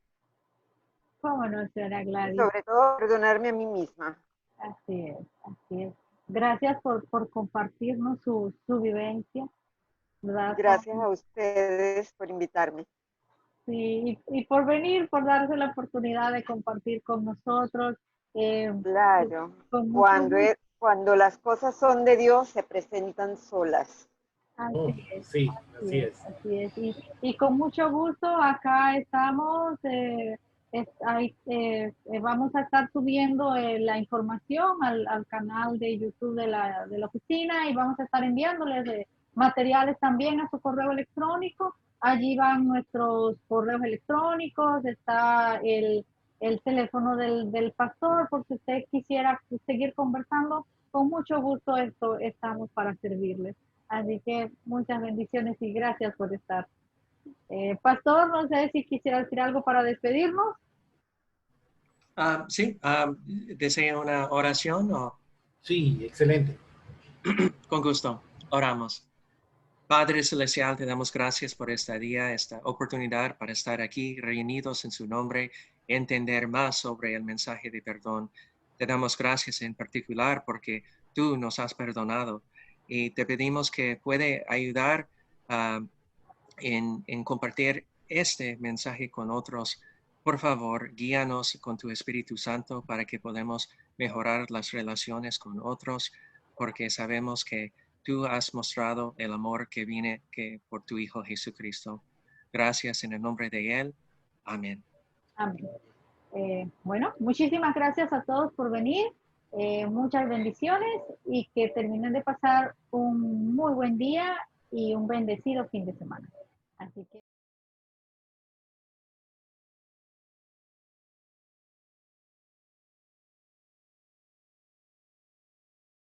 ¿Cómo no, señora Gladys? Y sobre todo, perdonarme a mí misma. Así es, así es. Gracias por compartirnos su vivencia, ¿verdad? Gracias a ustedes por invitarme. Sí, y por venir, por darse la oportunidad de compartir con nosotros. Claro, con cuando las cosas son de Dios, se presentan solas. Así es, Sí, así es. así es. Y con mucho gusto acá estamos vamos a estar subiendo la información al canal de YouTube de la oficina y vamos a estar enviándoles materiales también a su correo electrónico. Allí van nuestros correos electrónicos, está el teléfono del pastor, por si usted quisiera seguir conversando, con mucho gusto estamos para servirles. Así que muchas bendiciones y gracias por estar. Pastor, no sé si quisiera decir algo para despedirnos. Sí, ¿desea una oración o? Sí, excelente. Con gusto, oramos. Padre Celestial, te damos gracias por este día, esta oportunidad para estar aquí reunidos en su nombre, entender más sobre el mensaje de perdón. Te damos gracias en particular porque tú nos has perdonado y te pedimos que puede ayudar en compartir este mensaje con otros. Por favor, guíanos con tu Espíritu Santo para que podamos mejorar las relaciones con otros, porque sabemos que tú has mostrado el amor que viene por tu Hijo Jesucristo. Gracias en el nombre de Él. Amén. Amén. Bueno, muchísimas gracias a todos por venir. Muchas bendiciones y que terminen de pasar un muy buen día y un bendecido fin de semana. Así que